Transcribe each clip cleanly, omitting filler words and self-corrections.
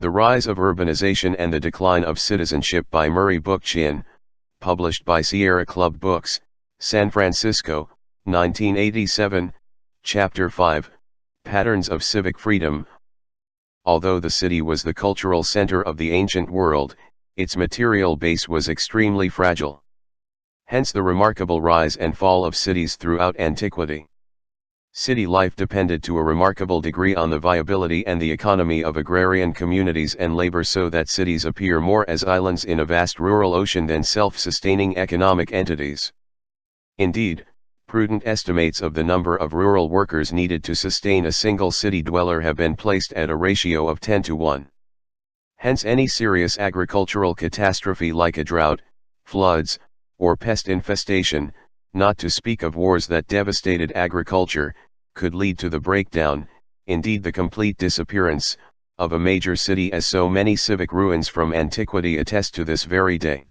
The Rise of Urbanization and the Decline of Citizenship by Murray Bookchin, published by Sierra Club Books, San Francisco, 1987, Chapter 5, Patterns of Civic Freedom. Although the city was the cultural center of the ancient world, its material base was extremely fragile. Hence the remarkable rise and fall of cities throughout antiquity. City life depended to a remarkable degree on the viability and the economy of agrarian communities and labor, so that cities appear more as islands in a vast rural ocean than self-sustaining economic entities. Indeed, prudent estimates of the number of rural workers needed to sustain a single city dweller have been placed at a ratio of 10 to 1. Hence any serious agricultural catastrophe like a drought, floods, or pest infestation, not to speak of wars that devastated agriculture, could lead to the breakdown, indeed the complete disappearance, of a major city, as so many civic ruins from antiquity attest to this very day.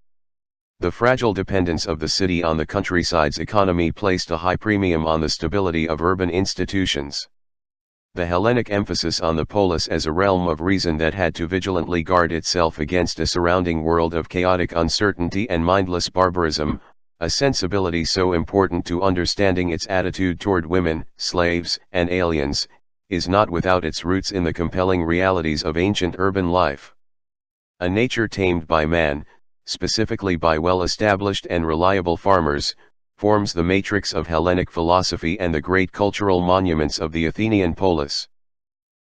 The fragile dependence of the city on the countryside's economy placed a high premium on the stability of urban institutions. The Hellenic emphasis on the polis as a realm of reason that had to vigilantly guard itself against a surrounding world of chaotic uncertainty and mindless barbarism, a sensibility so important to understanding its attitude toward women, slaves, and aliens, is not without its roots in the compelling realities of ancient urban life. A nature tamed by man, specifically by well-established and reliable farmers, forms the matrix of Hellenic philosophy and the great cultural monuments of the Athenian polis.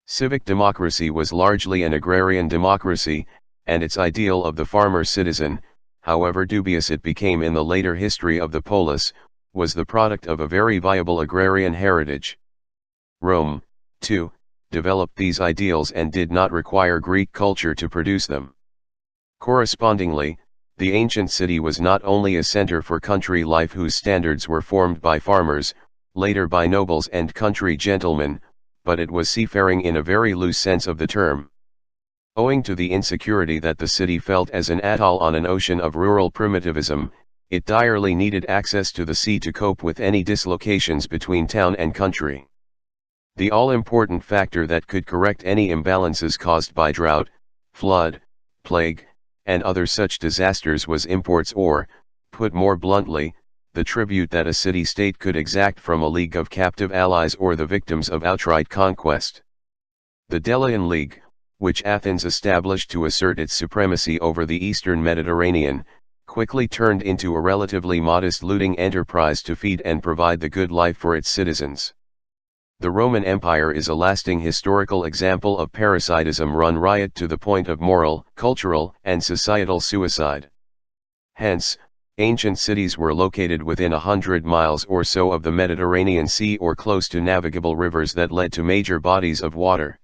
Civic democracy was largely an agrarian democracy, and its ideal of the farmer-citizen, however dubious it became in the later history of the polis, was the product of a very viable agrarian heritage. Rome, too, developed these ideals and did not require Greek culture to produce them. Correspondingly, the ancient city was not only a center for country life whose standards were formed by farmers, later by nobles and country gentlemen, but it was seafaring in a very loose sense of the term. Owing to the insecurity that the city felt as an atoll on an ocean of rural primitivism, it direly needed access to the sea to cope with any dislocations between town and country. The all-important factor that could correct any imbalances caused by drought, flood, plague, and other such disasters was imports, or, put more bluntly, the tribute that a city-state could exact from a league of captive allies or the victims of outright conquest. The Delian League, which Athens established to assert its supremacy over the eastern Mediterranean, quickly turned into a relatively modest looting enterprise to feed and provide the good life for its citizens. The Roman Empire is a lasting historical example of parasitism run riot to the point of moral, cultural, and societal suicide. Hence, ancient cities were located within 100 miles or so of the Mediterranean Sea or close to navigable rivers that led to major bodies of water.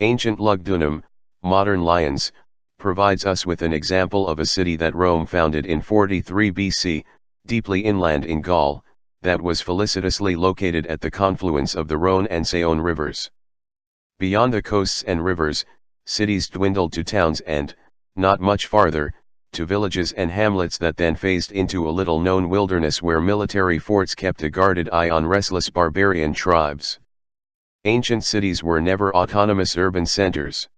Ancient Lugdunum, modern Lyons, provides us with an example of a city that Rome founded in 43 BC, deeply inland in Gaul, that was felicitously located at the confluence of the Rhone and Saône rivers. Beyond the coasts and rivers, cities dwindled to towns and, not much farther, to villages and hamlets that then phased into a little-known wilderness where military forts kept a guarded eye on restless barbarian tribes. Ancient cities were never autonomous urban centers.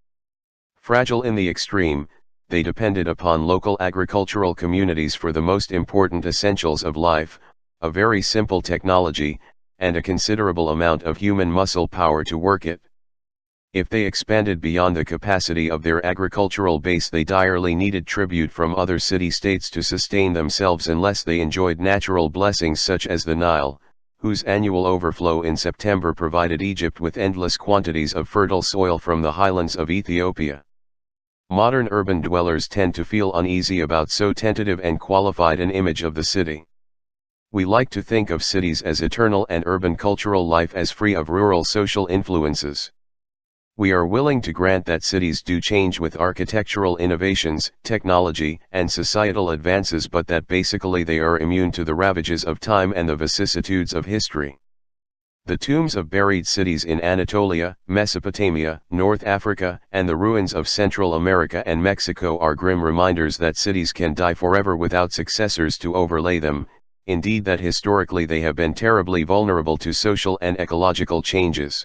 Fragile in the extreme, they depended upon local agricultural communities for the most important essentials of life, a very simple technology, and a considerable amount of human muscle power to work it. If they expanded beyond the capacity of their agricultural base, they direly needed tribute from other city-states to sustain themselves unless they enjoyed natural blessings such as the Nile, whose annual overflow in September provided Egypt with endless quantities of fertile soil from the highlands of Ethiopia. Modern urban dwellers tend to feel uneasy about so tentative and qualified an image of the city. We like to think of cities as eternal and urban cultural life as free of rural social influences. We are willing to grant that cities do change with architectural innovations, technology, and societal advances, but that basically they are immune to the ravages of time and the vicissitudes of history. The tombs of buried cities in Anatolia, Mesopotamia, North Africa, and the ruins of Central America and Mexico are grim reminders that cities can die forever without successors to overlay them, indeed that historically they have been terribly vulnerable to social and ecological changes.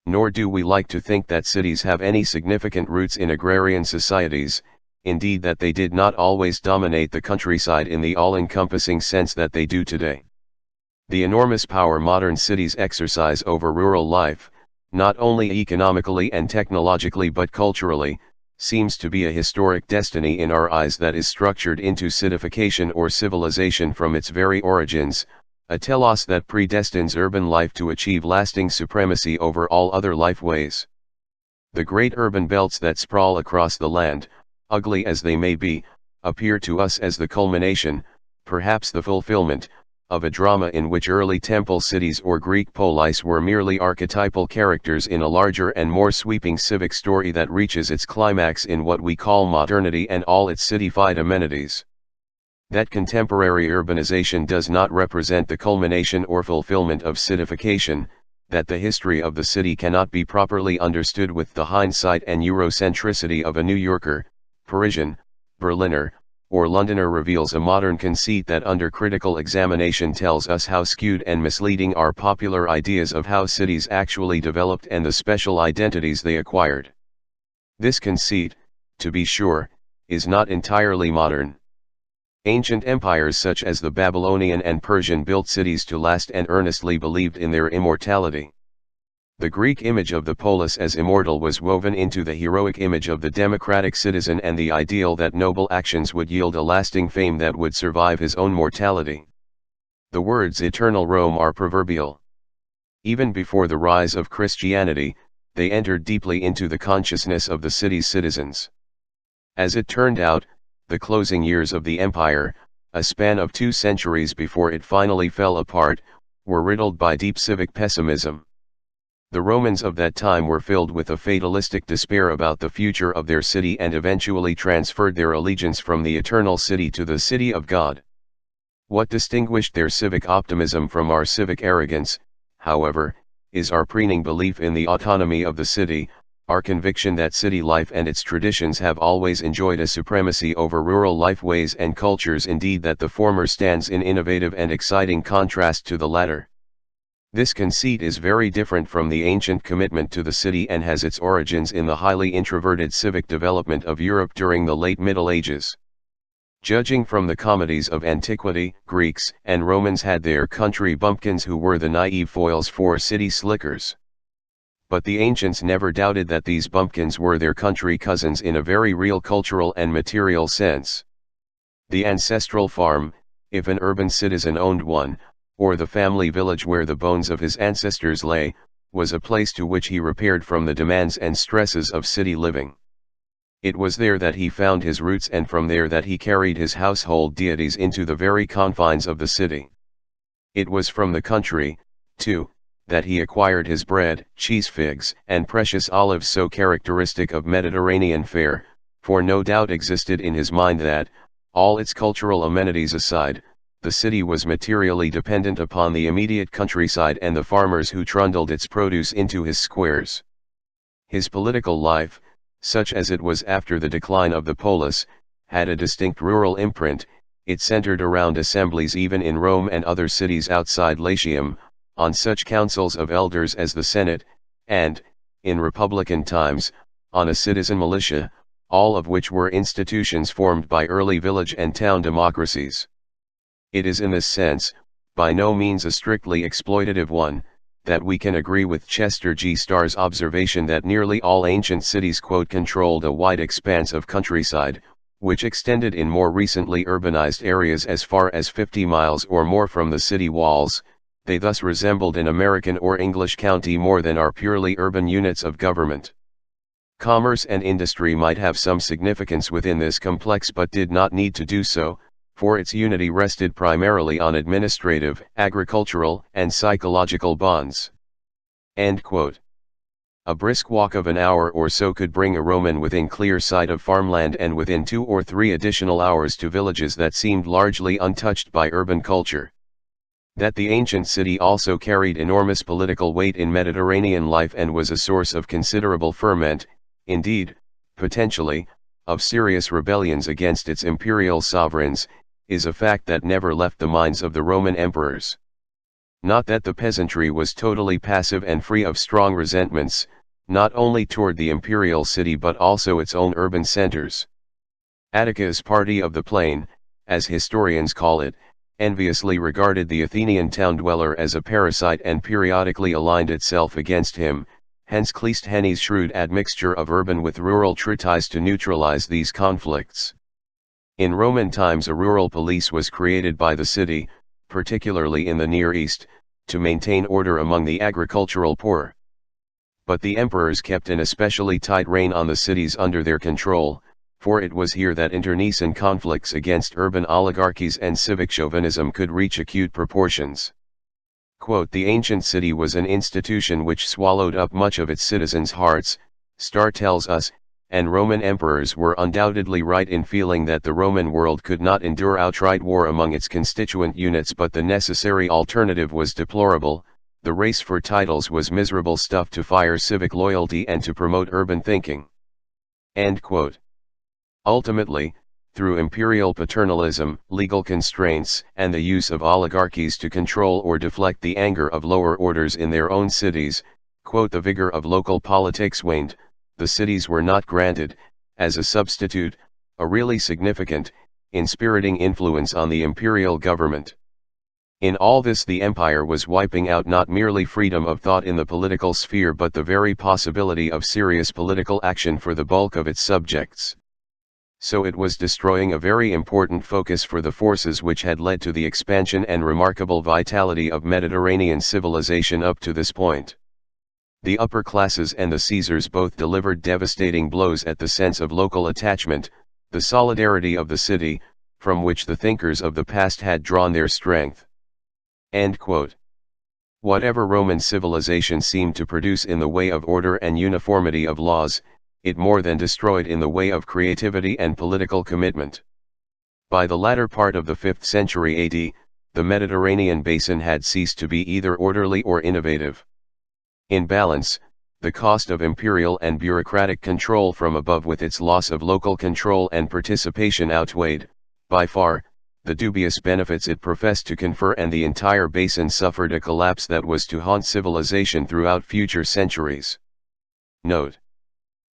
Nor do we like to think that cities have any significant roots in agrarian societies, indeed that they did not always dominate the countryside in the all-encompassing sense that they do today. The enormous power modern cities exercise over rural life, not only economically and technologically but culturally, seems to be a historic destiny in our eyes that is structured into citification or civilization from its very origins, a telos that predestines urban life to achieve lasting supremacy over all other lifeways. The great urban belts that sprawl across the land, ugly as they may be, appear to us as the culmination, perhaps the fulfillment, of a drama in which early temple cities or Greek polis were merely archetypal characters in a larger and more sweeping civic story that reaches its climax in what we call modernity and all its cityfied amenities. That contemporary urbanization does not represent the culmination or fulfillment of citification, that the history of the city cannot be properly understood with the hindsight and Eurocentricity of a New Yorker, Parisian, Berliner, or Londoner reveals a modern conceit that under critical examination tells us how skewed and misleading are popular ideas of how cities actually developed and the special identities they acquired. This conceit, to be sure, is not entirely modern. Ancient empires such as the Babylonian and Persian built cities to last and earnestly believed in their immortality. The Greek image of the polis as immortal was woven into the heroic image of the democratic citizen and the ideal that noble actions would yield a lasting fame that would survive his own mortality. The words eternal Rome are proverbial. Even before the rise of Christianity, they entered deeply into the consciousness of the city's citizens. As it turned out, the closing years of the empire, a span of 2 centuries before it finally fell apart, were riddled by deep civic pessimism. The Romans of that time were filled with a fatalistic despair about the future of their city and eventually transferred their allegiance from the eternal city to the city of God. What distinguished their civic optimism from our civic arrogance, however, is our preening belief in the autonomy of the city, our conviction that city life and its traditions have always enjoyed a supremacy over rural life ways and cultures, indeed that the former stands in innovative and exciting contrast to the latter. This conceit is very different from the ancient commitment to the city and has its origins in the highly introverted civic development of Europe during the late Middle Ages. Judging from the comedies of antiquity, Greeks and Romans had their country bumpkins who were the naive foils for city slickers. But the ancients never doubted that these bumpkins were their country cousins in a very real cultural and material sense. The ancestral farm, if an urban citizen owned one, or the family village where the bones of his ancestors lay, was a place to which he repaired from the demands and stresses of city living. It was there that he found his roots and from there that he carried his household deities into the very confines of the city. It was from the country, too, that he acquired his bread, cheese, figs, and precious olives so characteristic of Mediterranean fare, for no doubt existed in his mind that, all its cultural amenities aside, the city was materially dependent upon the immediate countryside and the farmers who trundled its produce into his squares. His political life, such as it was after the decline of the polis, had a distinct rural imprint. It centered around assemblies even in Rome and other cities outside Latium, on such councils of elders as the Senate, and, in republican times, on a citizen militia, all of which were institutions formed by early village and town democracies. It is in this sense, by no means a strictly exploitative one, that we can agree with Chester G. Starr's observation that nearly all ancient cities "controlled a wide expanse of countryside, which extended in more recently urbanized areas as far as 50 miles or more from the city walls. They thus resembled an American or English county more than our purely urban units of government." Commerce and industry might have some significance within this complex but did not need to do so, for its unity rested primarily on administrative, agricultural, and psychological bonds. End quote. A brisk walk of an hour or so could bring a Roman within clear sight of farmland and within 2 or 3 additional hours to villages that seemed largely untouched by urban culture. That the ancient city also carried enormous political weight in Mediterranean life and was a source of considerable ferment, indeed, potentially, of serious rebellions against its imperial sovereigns, is a fact that never left the minds of the Roman emperors. Not that the peasantry was totally passive and free of strong resentments, not only toward the imperial city but also its own urban centers. Attica's party of the plain, as historians call it, enviously regarded the Athenian town dweller as a parasite and periodically aligned itself against him, hence Cleisthenes' shrewd admixture of urban with rural treatise to neutralize these conflicts. In Roman times a rural police was created by the city, particularly in the Near East, to maintain order among the agricultural poor. But the emperors kept an especially tight rein on the cities under their control, for it was here that internecine conflicts against urban oligarchies and civic chauvinism could reach acute proportions. Quote, "The ancient city was an institution which swallowed up much of its citizens' hearts," Starr tells us, and Roman emperors were undoubtedly right in feeling that the Roman world could not endure outright war among its constituent units, but the necessary alternative was deplorable. The race for titles was miserable stuff to fire civic loyalty and to promote urban thinking. End quote. Ultimately, through imperial paternalism, legal constraints, and the use of oligarchies to control or deflect the anger of lower orders in their own cities, quote, "the vigor of local politics waned. The cities were not granted, as a substitute, a really significant, inspiriting influence on the imperial government." In all this the empire was wiping out not merely freedom of thought in the political sphere but the very possibility of serious political action for the bulk of its subjects. So it was destroying a very important focus for the forces which had led to the expansion and remarkable vitality of Mediterranean civilization up to this point. The upper classes and the Caesars both delivered devastating blows at the sense of local attachment, the solidarity of the city, from which the thinkers of the past had drawn their strength. End quote. Whatever Roman civilization seemed to produce in the way of order and uniformity of laws, it more than destroyed in the way of creativity and political commitment. By the latter part of the 5th century AD, the Mediterranean basin had ceased to be either orderly or innovative. In balance, the cost of imperial and bureaucratic control from above with its loss of local control and participation outweighed, by far, the dubious benefits it professed to confer, and the entire basin suffered a collapse that was to haunt civilization throughout future centuries. Note.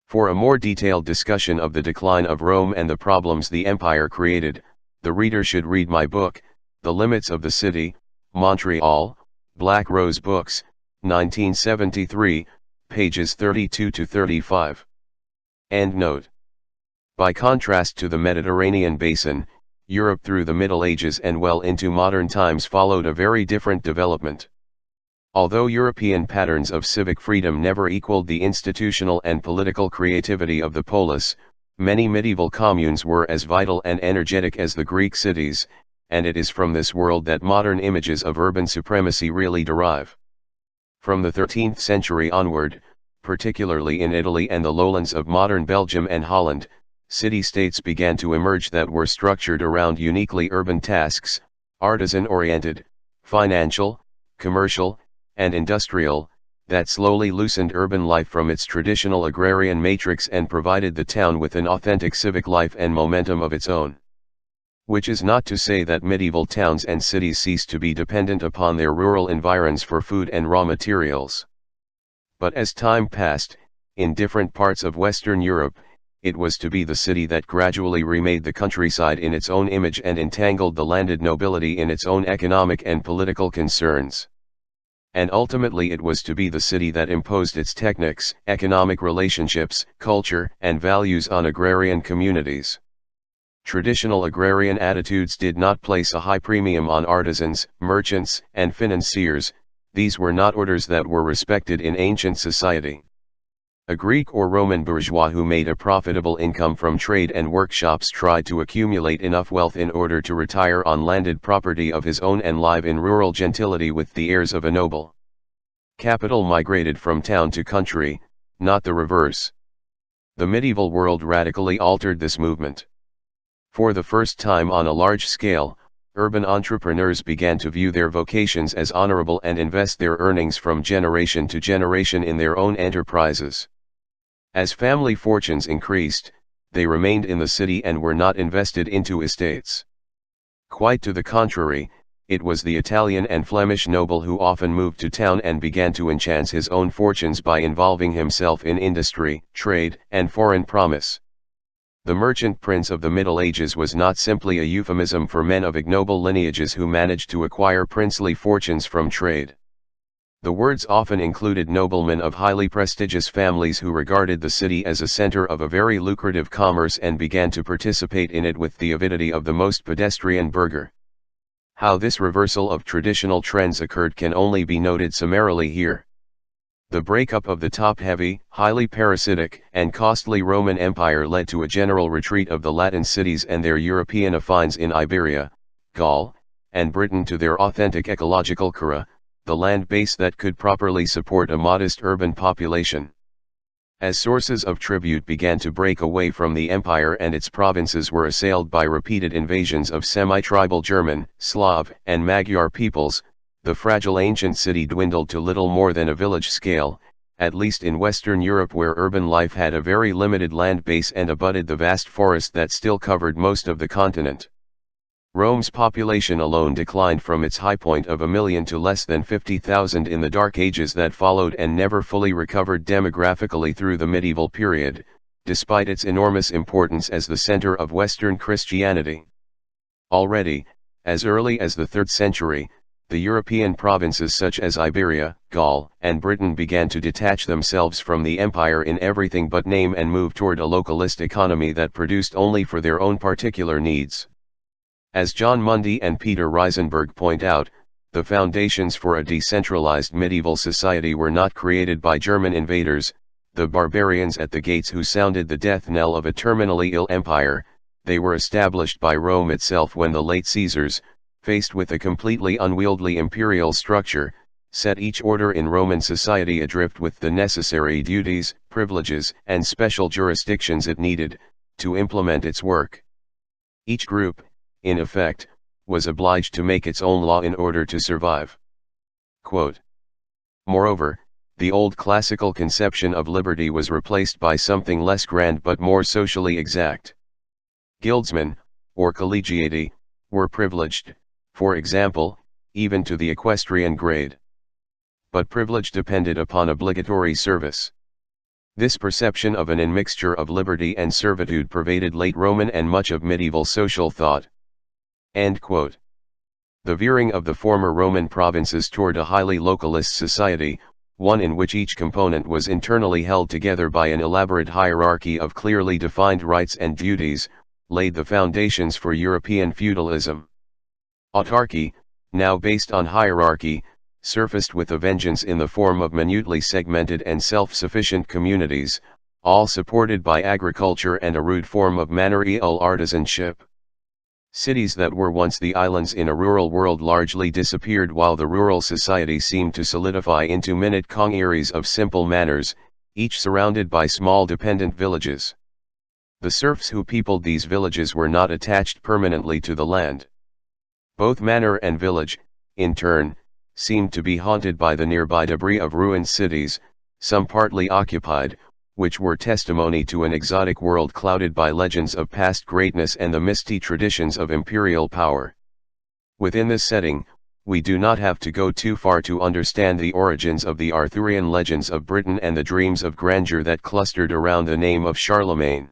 For a more detailed discussion of the decline of Rome and the problems the empire created, the reader should read my book, The Limits of the City, Montreal, Black Rose Books, 1973, pages 32 to 35. End note. By contrast to the Mediterranean basin, Europe through the Middle Ages and well into modern times followed a very different development. Although European patterns of civic freedom never equaled the institutional and political creativity of the polis, many medieval communes were as vital and energetic as the Greek cities, and it is from this world that modern images of urban supremacy really derive. From the 13th century onward, particularly in Italy and the lowlands of modern Belgium and Holland, city-states began to emerge that were structured around uniquely urban tasks, artisan-oriented, financial, commercial, and industrial, that slowly loosened urban life from its traditional agrarian matrix and provided the town with an authentic civic life and momentum of its own. Which is not to say that medieval towns and cities ceased to be dependent upon their rural environs for food and raw materials. But as time passed, in different parts of Western Europe, it was to be the city that gradually remade the countryside in its own image and entangled the landed nobility in its own economic and political concerns. And ultimately it was to be the city that imposed its techniques, economic relationships, culture, and values on agrarian communities. Traditional agrarian attitudes did not place a high premium on artisans, merchants, and financiers. These were not orders that were respected in ancient society. A Greek or Roman bourgeois who made a profitable income from trade and workshops tried to accumulate enough wealth in order to retire on landed property of his own and live in rural gentility with the airs of a noble. Capital migrated from town to country, not the reverse. The medieval world radically altered this movement. For the first time on a large scale, urban entrepreneurs began to view their vocations as honorable and invest their earnings from generation to generation in their own enterprises. As family fortunes increased, they remained in the city and were not invested into estates. Quite to the contrary, it was the Italian and Flemish noble who often moved to town and began to enchant his own fortunes by involving himself in industry, trade, and foreign promise. The merchant prince of the Middle Ages was not simply a euphemism for men of ignoble lineages who managed to acquire princely fortunes from trade. The words often included noblemen of highly prestigious families who regarded the city as a center of a very lucrative commerce and began to participate in it with the avidity of the most pedestrian burgher. How this reversal of traditional trends occurred can only be noted summarily here. The breakup of the top-heavy, highly parasitic, and costly Roman Empire led to a general retreat of the Latin cities and their European affines in Iberia, Gaul, and Britain to their authentic ecological cura, the land base that could properly support a modest urban population. As sources of tribute began to break away from the empire and its provinces were assailed by repeated invasions of semi-tribal German, Slav, and Magyar peoples, the fragile ancient city dwindled to little more than a village scale, at least in Western Europe where urban life had a very limited land base and abutted the vast forest that still covered most of the continent. Rome's population alone declined from its high point of 1 million to less than 50,000 in the Dark Ages that followed and never fully recovered demographically through the medieval period, despite its enormous importance as the center of Western Christianity. Already, as early as the 3rd century, the European provinces such as Iberia, Gaul, and Britain began to detach themselves from the empire in everything but name and move toward a localist economy that produced only for their own particular needs. As John Mundy and Peter Reisenberg point out, the foundations for a decentralized medieval society were not created by German invaders, the barbarians at the gates who sounded the death knell of a terminally ill empire. They were established by Rome itself when the late Caesars, faced with a completely unwieldy imperial structure, set each order in Roman society adrift with the necessary duties, privileges, and special jurisdictions it needed, to implement its work. Each group, in effect, was obliged to make its own law in order to survive. Quote. Moreover, the old classical conception of liberty was replaced by something less grand but more socially exact. Guildsmen, or collegiati, were privileged, for example, even to the equestrian grade. But privilege depended upon obligatory service. This perception of an admixture of liberty and servitude pervaded late Roman and much of medieval social thought. End quote. The veering of the former Roman provinces toward a highly localist society, one in which each component was internally held together by an elaborate hierarchy of clearly defined rights and duties, laid the foundations for European feudalism. Autarky, now based on hierarchy, surfaced with a vengeance in the form of minutely segmented and self-sufficient communities, all supported by agriculture and a rude form of manorial artisanship. Cities that were once the islands in a rural world largely disappeared while the rural society seemed to solidify into minute congeries of simple manners, each surrounded by small dependent villages. The serfs who peopled these villages were not attached permanently to the land. Both manor and village, in turn, seemed to be haunted by the nearby debris of ruined cities, some partly occupied, which were testimony to an exotic world clouded by legends of past greatness and the misty traditions of imperial power. Within this setting, we do not have to go too far to understand the origins of the Arthurian legends of Britain and the dreams of grandeur that clustered around the name of Charlemagne.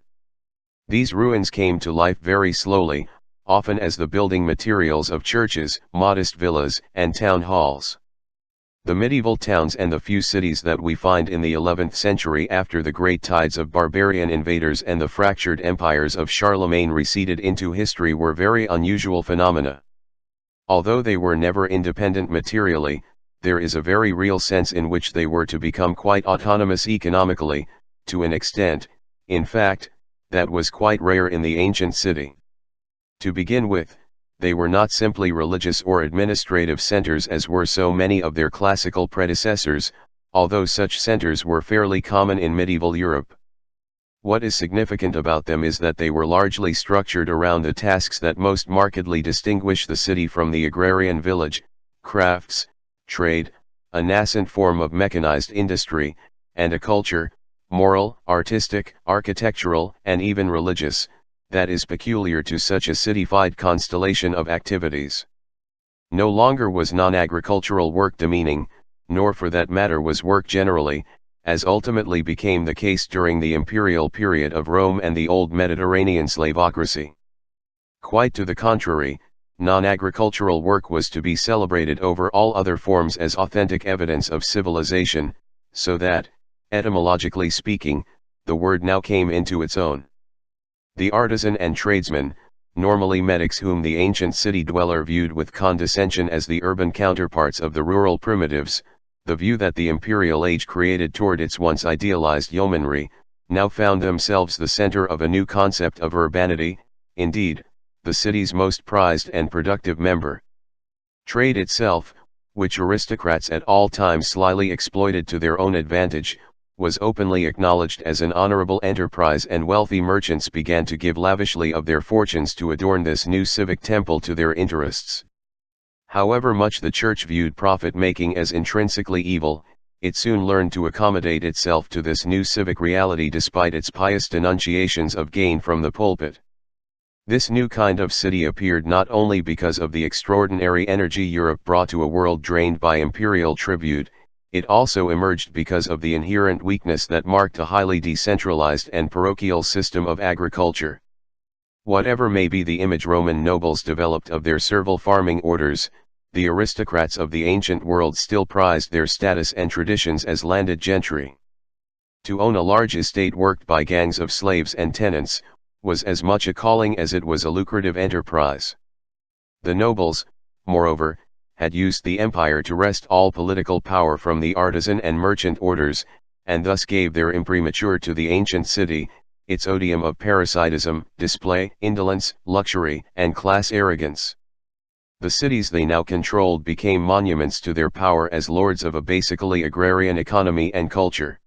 These ruins came to life very slowly, often as the building materials of churches, modest villas, and town halls. The medieval towns and the few cities that we find in the 11th century after the great tides of barbarian invaders and the fractured empires of Charlemagne receded into history were very unusual phenomena. Although they were never independent materially, there is a very real sense in which they were to become quite autonomous economically, to an extent, in fact, that was quite rare in the ancient city. To begin with, they were not simply religious or administrative centers as were so many of their classical predecessors, although such centers were fairly common in medieval Europe. What is significant about them is that they were largely structured around the tasks that most markedly distinguish the city from the agrarian village: crafts, trade, a nascent form of mechanized industry, and a culture, moral, artistic, architectural, and even religious, that is peculiar to such a cityfied constellation of activities. No longer was non-agricultural work demeaning, nor for that matter was work generally, as ultimately became the case during the imperial period of Rome and the old Mediterranean slavocracy. Quite to the contrary, non-agricultural work was to be celebrated over all other forms as authentic evidence of civilization, so that, etymologically speaking, the word now came into its own. The artisan and tradesman, normally metics whom the ancient city dweller viewed with condescension as the urban counterparts of the rural primitives, the view that the imperial age created toward its once idealized yeomanry, now found themselves the center of a new concept of urbanity, indeed, the city's most prized and productive member. Trade itself, which aristocrats at all times slyly exploited to their own advantage, was openly acknowledged as an honorable enterprise, and wealthy merchants began to give lavishly of their fortunes to adorn this new civic temple to their interests. However much the church viewed profit-making as intrinsically evil, it soon learned to accommodate itself to this new civic reality despite its pious denunciations of gain from the pulpit. This new kind of city appeared not only because of the extraordinary energy Europe brought to a world drained by imperial tribute, it also emerged because of the inherent weakness that marked a highly decentralized and parochial system of agriculture. Whatever may be the image Roman nobles developed of their servile farming orders, the aristocrats of the ancient world still prized their status and traditions as landed gentry. To own a large estate worked by gangs of slaves and tenants, was as much a calling as it was a lucrative enterprise. The nobles, moreover, had used the empire to wrest all political power from the artisan and merchant orders, and thus gave their imprimatur to the ancient city, its odium of parasitism, display, indolence, luxury, and class arrogance. The cities they now controlled became monuments to their power as lords of a basically agrarian economy and culture.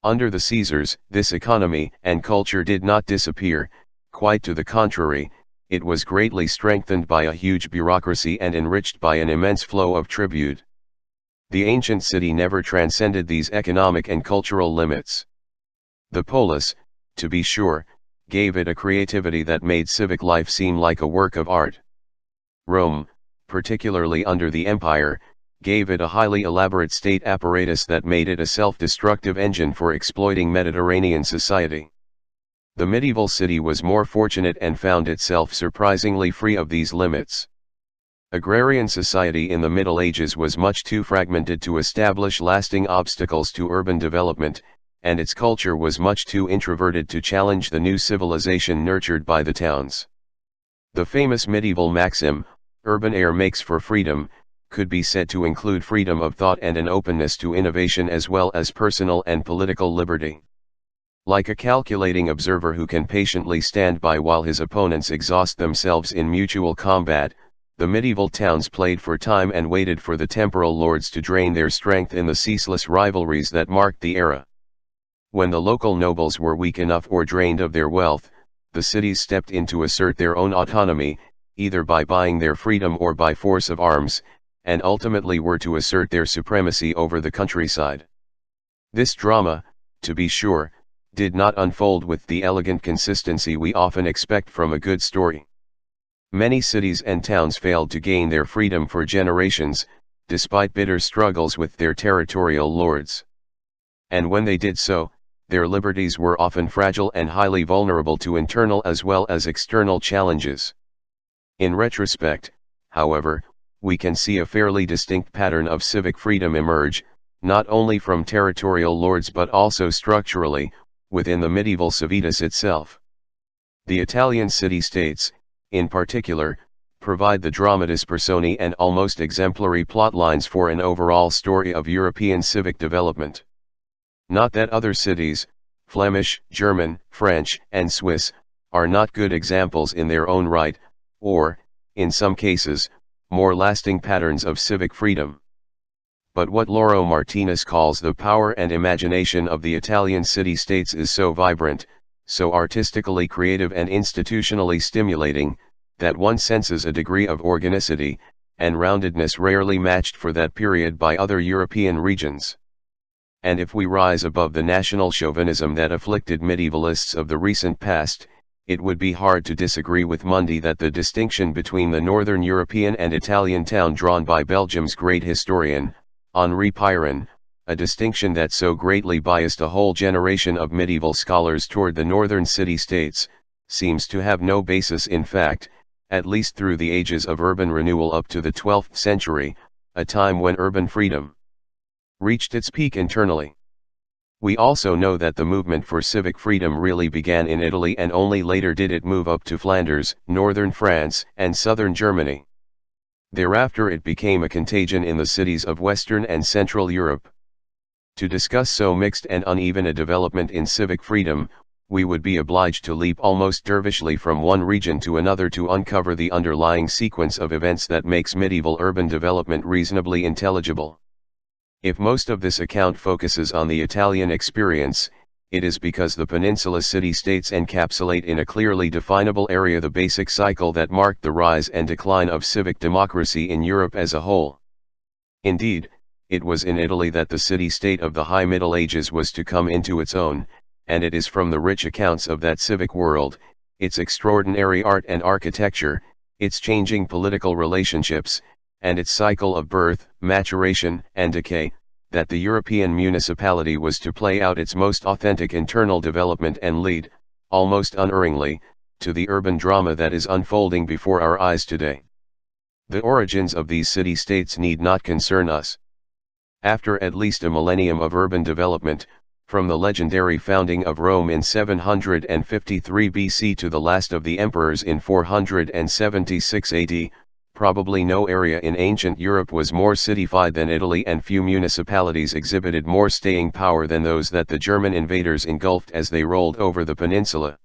Under the Caesars, this economy and culture did not disappear, quite to the contrary, it was greatly strengthened by a huge bureaucracy and enriched by an immense flow of tribute. The ancient city never transcended these economic and cultural limits. The polis, to be sure, gave it a creativity that made civic life seem like a work of art. Rome, particularly under the empire, gave it a highly elaborate state apparatus that made it a self-destructive engine for exploiting Mediterranean society. The medieval city was more fortunate and found itself surprisingly free of these limits. Agrarian society in the Middle Ages was much too fragmented to establish lasting obstacles to urban development, and its culture was much too introverted to challenge the new civilization nurtured by the towns. The famous medieval maxim, "Urban air makes for freedom," could be said to include freedom of thought and an openness to innovation as well as personal and political liberty. Like a calculating observer who can patiently stand by while his opponents exhaust themselves in mutual combat, the medieval towns played for time and waited for the temporal lords to drain their strength in the ceaseless rivalries that marked the era. When the local nobles were weak enough or drained of their wealth, the cities stepped in to assert their own autonomy, either by buying their freedom or by force of arms, and ultimately were to assert their supremacy over the countryside. This drama, to be sure, did not unfold with the elegant consistency we often expect from a good story. Many cities and towns failed to gain their freedom for generations, despite bitter struggles with their territorial lords. And when they did so, their liberties were often fragile and highly vulnerable to internal as well as external challenges. In retrospect, however, we can see a fairly distinct pattern of civic freedom emerge, not only from territorial lords but also structurally, within the medieval civitas itself. The Italian city-states, in particular, provide the dramatis personae and almost exemplary plotlines for an overall story of European civic development. Not that other cities, Flemish, German, French, and Swiss, are not good examples in their own right, or, in some cases, more lasting patterns of civic freedom. But what Lauro Martinez calls the power and imagination of the Italian city-states is so vibrant, so artistically creative and institutionally stimulating, that one senses a degree of organicity and roundedness rarely matched for that period by other European regions. And if we rise above the national chauvinism that afflicted medievalists of the recent past, it would be hard to disagree with Mundy that the distinction between the Northern European and Italian town drawn by Belgium's great historian, Henri Piron, a distinction that so greatly biased a whole generation of medieval scholars toward the northern city-states, seems to have no basis in fact, at least through the ages of urban renewal up to the 12th century, a time when urban freedom reached its peak internally. We also know that the movement for civic freedom really began in Italy and only later did it move up to Flanders, northern France, and southern Germany. Thereafter it became a contagion in the cities of Western and Central Europe. To discuss so mixed and uneven a development in civic freedom, we would be obliged to leap almost dervishly from one region to another to uncover the underlying sequence of events that makes medieval urban development reasonably intelligible. If most of this account focuses on the Italian experience, it is because the peninsula city-states encapsulate in a clearly definable area the basic cycle that marked the rise and decline of civic democracy in Europe as a whole. Indeed, it was in Italy that the city-state of the High Middle Ages was to come into its own, and it is from the rich accounts of that civic world, its extraordinary art and architecture, its changing political relationships, and its cycle of birth, maturation, and decay, that the European municipality was to play out its most authentic internal development and lead, almost unerringly, to the urban drama that is unfolding before our eyes today. The origins of these city-states need not concern us. After at least a millennium of urban development, from the legendary founding of Rome in 753 BC to the last of the emperors in 476 AD, probably no area in ancient Europe was more cityfied than Italy, and few municipalities exhibited more staying power than those that the German invaders engulfed as they rolled over the peninsula.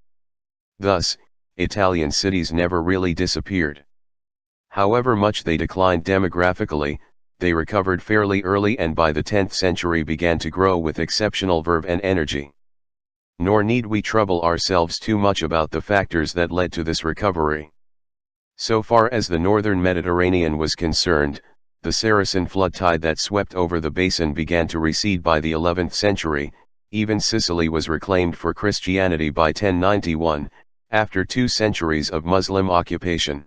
Thus, Italian cities never really disappeared. However much they declined demographically, they recovered fairly early and by the 10th century began to grow with exceptional verve and energy. Nor need we trouble ourselves too much about the factors that led to this recovery. So far as the northern Mediterranean was concerned, the Saracen flood tide that swept over the basin began to recede by the 11th century. Even Sicily was reclaimed for Christianity by 1091, after 2 centuries of Muslim occupation.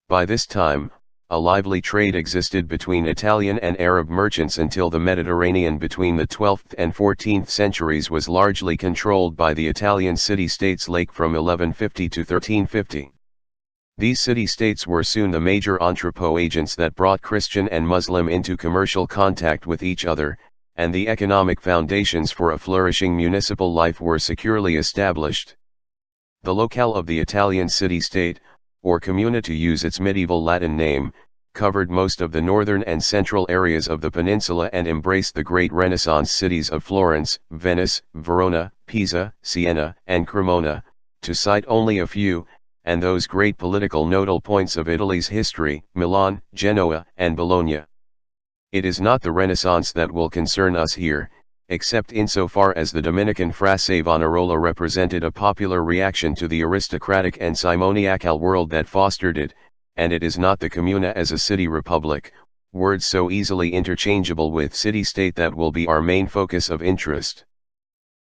By this time, a lively trade existed between Italian and Arab merchants until the Mediterranean between the 12th and 14th centuries was largely controlled by the Italian city-states lake from 1150 to 1350. These city-states were soon the major entrepot agents that brought Christian and Muslim into commercial contact with each other, and the economic foundations for a flourishing municipal life were securely established. The locale of the Italian city-state, or comuna to use its medieval Latin name, covered most of the northern and central areas of the peninsula and embraced the great Renaissance cities of Florence, Venice, Verona, Pisa, Siena, and Cremona, to cite only a few, and those great political nodal points of Italy's history, Milan, Genoa, and Bologna. It is not the Renaissance that will concern us here, except insofar as the Dominican fra Savonarola represented a popular reaction to the aristocratic and simoniacal world that fostered it, and it is not the Comuna as a city republic, words so easily interchangeable with city-state, that will be our main focus of interest.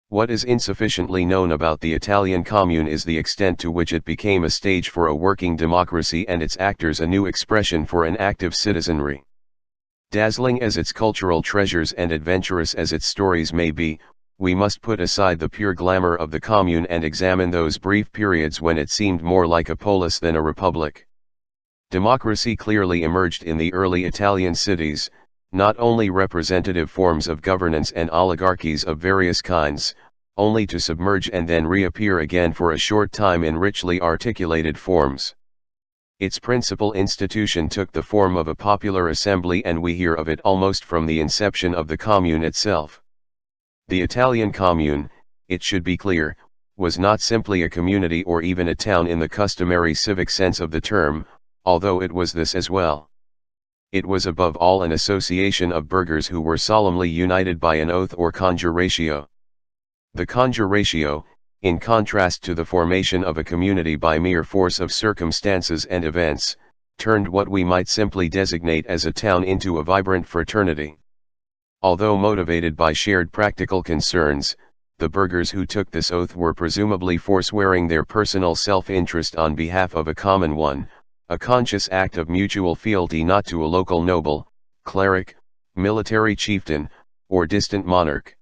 What is insufficiently known about the Italian Commune is the extent to which it became a stage for a working democracy and its actors a new expression for an active citizenry. Dazzling as its cultural treasures and adventurous as its stories may be, we must put aside the pure glamour of the Commune and examine those brief periods when it seemed more like a polis than a republic. Democracy clearly emerged in the early Italian cities, not only representative forms of governance and oligarchies of various kinds, only to submerge and then reappear again for a short time in richly articulated forms. Its principal institution took the form of a popular assembly, and we hear of it almost from the inception of the Commune itself. The Italian Commune, it should be clear, was not simply a community or even a town in the customary civic sense of the term, although it was this as well. It was above all an association of burghers who were solemnly united by an oath or conjuratio. The conjuratio, in contrast to the formation of a community by mere force of circumstances and events, turned what we might simply designate as a town into a vibrant fraternity. Although motivated by shared practical concerns, the burghers who took this oath were presumably forswearing their personal self-interest on behalf of a common one, a conscious act of mutual fealty not to a local noble, cleric, military chieftain, or distant monarch.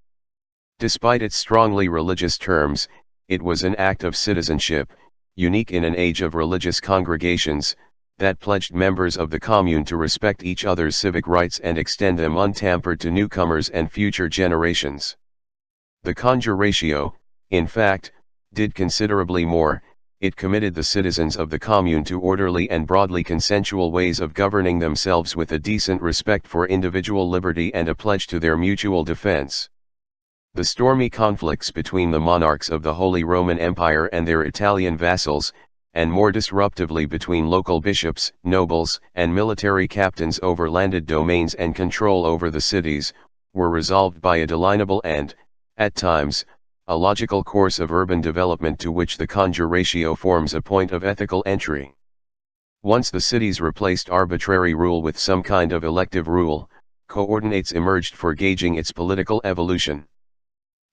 Despite its strongly religious terms, it was an act of citizenship, unique in an age of religious congregations, that pledged members of the commune to respect each other's civic rights and extend them untampered to newcomers and future generations. The conjuratio, in fact, did considerably more. It committed the citizens of the commune to orderly and broadly consensual ways of governing themselves with a decent respect for individual liberty and a pledge to their mutual defense. The stormy conflicts between the monarchs of the Holy Roman Empire and their Italian vassals, and more disruptively between local bishops, nobles, and military captains over landed domains and control over the cities, were resolved by a delineable and, at times, a logical course of urban development to which the conjuratio forms a point of ethical entry. Once the cities replaced arbitrary rule with some kind of elective rule, coordinates emerged for gauging its political evolution.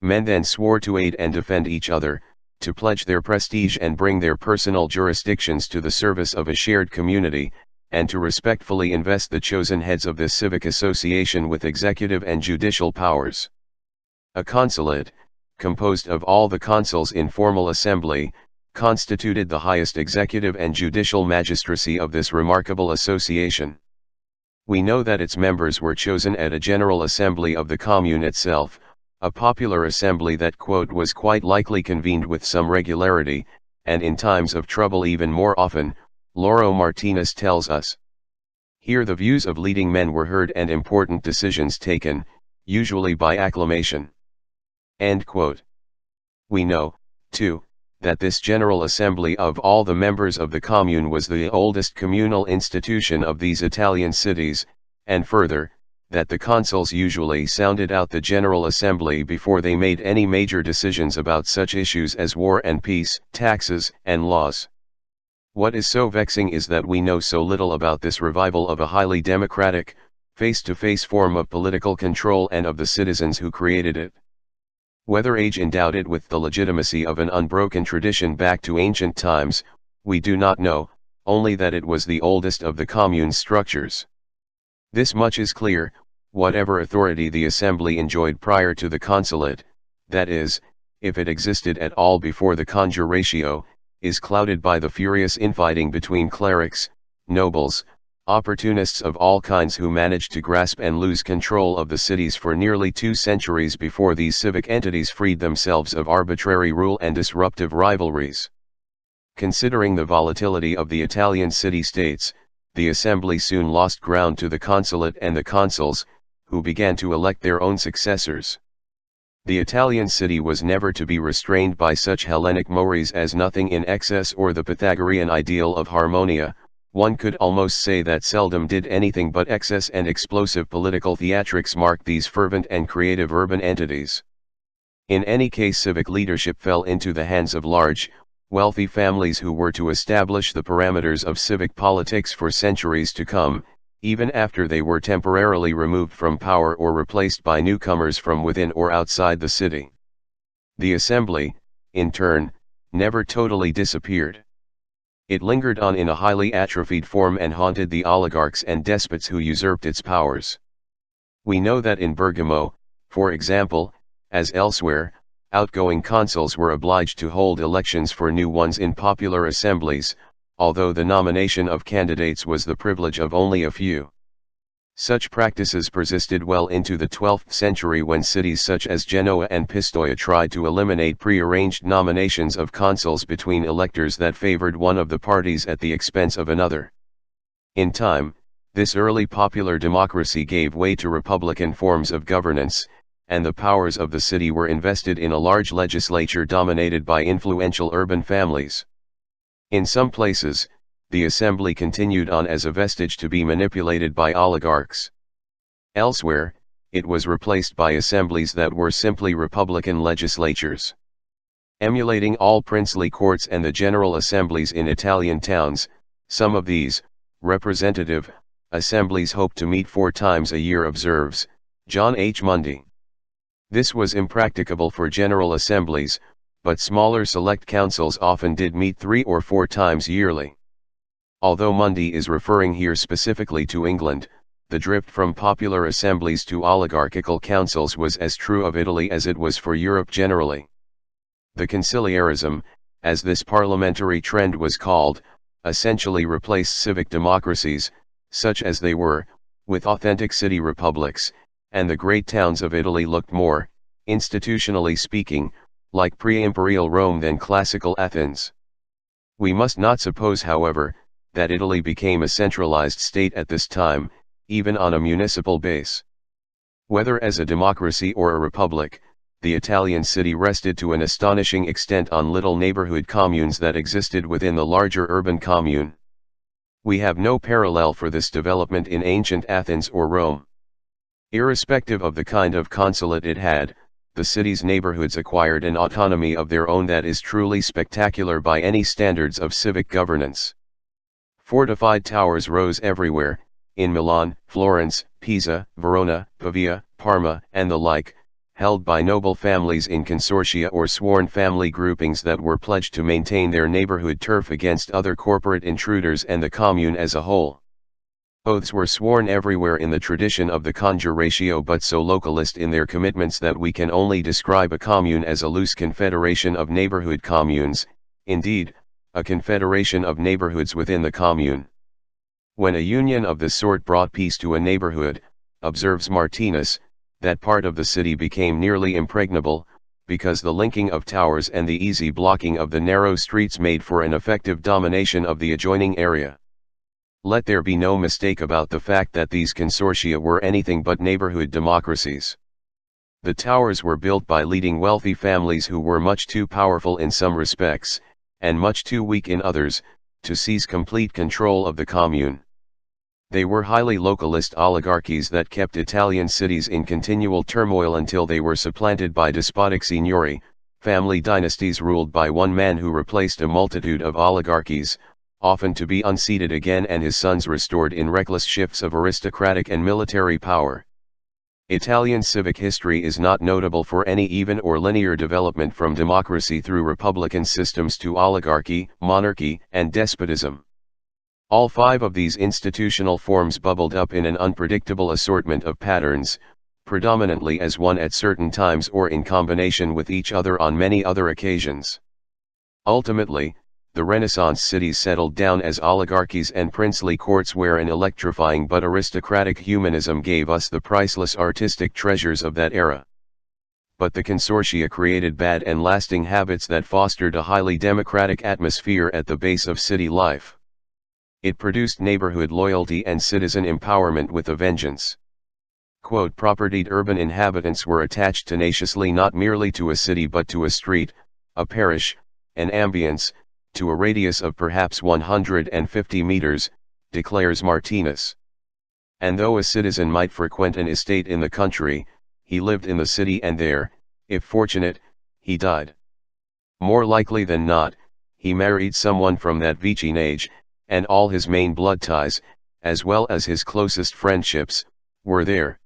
Men then swore to aid and defend each other, to pledge their prestige and bring their personal jurisdictions to the service of a shared community, and to respectfully invest the chosen heads of this civic association with executive and judicial powers. A consulate, composed of all the consuls in formal assembly, constituted the highest executive and judicial magistracy of this remarkable association. We know that its members were chosen at a general assembly of the commune itself, a popular assembly that was quite likely convened with some regularity, and in times of trouble even more often, Lauro Martinez tells us. Here the views of leading men were heard and important decisions taken, usually by acclamation. End quote. We know, too, that this General Assembly of all the members of the commune was the oldest communal institution of these Italian cities, and further, that the consuls usually sounded out the General Assembly before they made any major decisions about such issues as war and peace, taxes, and laws. What is so vexing is that we know so little about this revival of a highly democratic, face-to-face form of political control and of the citizens who created it. Whether age endowed it with the legitimacy of an unbroken tradition back to ancient times, we do not know, only that it was the oldest of the commune's structures. This much is clear: whatever authority the assembly enjoyed prior to the consulate, that is, if it existed at all before the conjuratio, is clouded by the furious infighting between clerics, nobles, opportunists of all kinds who managed to grasp and lose control of the cities for nearly 2 centuries before these civic entities freed themselves of arbitrary rule and disruptive rivalries. Considering the volatility of the Italian city-states, the assembly soon lost ground to the consulate and the consuls, who began to elect their own successors. The Italian city was never to be restrained by such Hellenic mores as nothing in excess or the Pythagorean ideal of harmonia. One could almost say that seldom did anything but excess and explosive political theatrics mark these fervent and creative urban entities. In any case, civic leadership fell into the hands of large, wealthy families who were to establish the parameters of civic politics for centuries to come, even after they were temporarily removed from power or replaced by newcomers from within or outside the city. The assembly, in turn, never totally disappeared. It lingered on in a highly atrophied form and haunted the oligarchs and despots who usurped its powers. We know that in Bergamo, for example, as elsewhere, outgoing consuls were obliged to hold elections for new ones in popular assemblies, although the nomination of candidates was the privilege of only a few. Such practices persisted well into the 12th century, when cities such as Genoa and Pistoia tried to eliminate pre-arranged nominations of consuls between electors that favored one of the parties at the expense of another. In time, this early popular democracy gave way to republican forms of governance, and the powers of the city were invested in a large legislature dominated by influential urban families. In some places, the assembly continued on as a vestige to be manipulated by oligarchs. Elsewhere, it was replaced by assemblies that were simply republican legislatures. Emulating all princely courts and the general assemblies in Italian towns, some of these, representative, assemblies hope to meet 4 times a year, observes John H. Mundy. This was impracticable for general assemblies, but smaller select councils often did meet 3 or 4 times yearly. Although Mundy is referring here specifically to England, the drift from popular assemblies to oligarchical councils was as true of Italy as it was for Europe generally. The conciliarism, as this parliamentary trend was called, essentially replaced civic democracies, such as they were, with authentic city republics, and the great towns of Italy looked more, institutionally speaking, like pre-imperial Rome than classical Athens. We must not suppose, however, that Italy became a centralized state at this time, even on a municipal base. Whether as a democracy or a republic, the Italian city rested to an astonishing extent on little neighborhood communes that existed within the larger urban commune. We have no parallel for this development in ancient Athens or Rome. Irrespective of the kind of consulate it had, the city's neighborhoods acquired an autonomy of their own that is truly spectacular by any standards of civic governance. Fortified towers rose everywhere, in Milan, Florence, Pisa, Verona, Pavia, Parma, and the like, held by noble families in consortia or sworn family groupings that were pledged to maintain their neighborhood turf against other corporate intruders and the commune as a whole. Oaths were sworn everywhere in the tradition of the conjuratio, but so localist in their commitments that we can only describe a commune as a loose confederation of neighborhood communes, indeed, a confederation of neighborhoods within the commune. When a union of this sort brought peace to a neighborhood, observes Martinus, that part of the city became nearly impregnable, because the linking of towers and the easy blocking of the narrow streets made for an effective domination of the adjoining area. Let there be no mistake about the fact that these consortia were anything but neighborhood democracies. The towers were built by leading wealthy families who were much too powerful in some respects, and much too weak in others, to seize complete control of the commune. They were highly localist oligarchies that kept Italian cities in continual turmoil until they were supplanted by despotic signori, family dynasties ruled by one man who replaced a multitude of oligarchies, often to be unseated again and his sons restored in reckless shifts of aristocratic and military power. Italian civic history is not notable for any even or linear development from democracy through republican systems to oligarchy, monarchy, and despotism. All 5 of these institutional forms bubbled up in an unpredictable assortment of patterns, predominantly as one at certain times or in combination with each other on many other occasions. Ultimately, the Renaissance cities settled down as oligarchies and princely courts where an electrifying but aristocratic humanism gave us the priceless artistic treasures of that era. But the consortia created bad and lasting habits that fostered a highly democratic atmosphere at the base of city life. It produced neighborhood loyalty and citizen empowerment with a vengeance. Quote, propertied urban inhabitants were attached tenaciously not merely to a city but to a street, a parish, an ambience, to a radius of perhaps 150 meters, declares Martinus. And though a citizen might frequent an estate in the country, he lived in the city and there, if fortunate, he died. More likely than not, he married someone from that vicinage, and all his main blood ties, as well as his closest friendships, were there.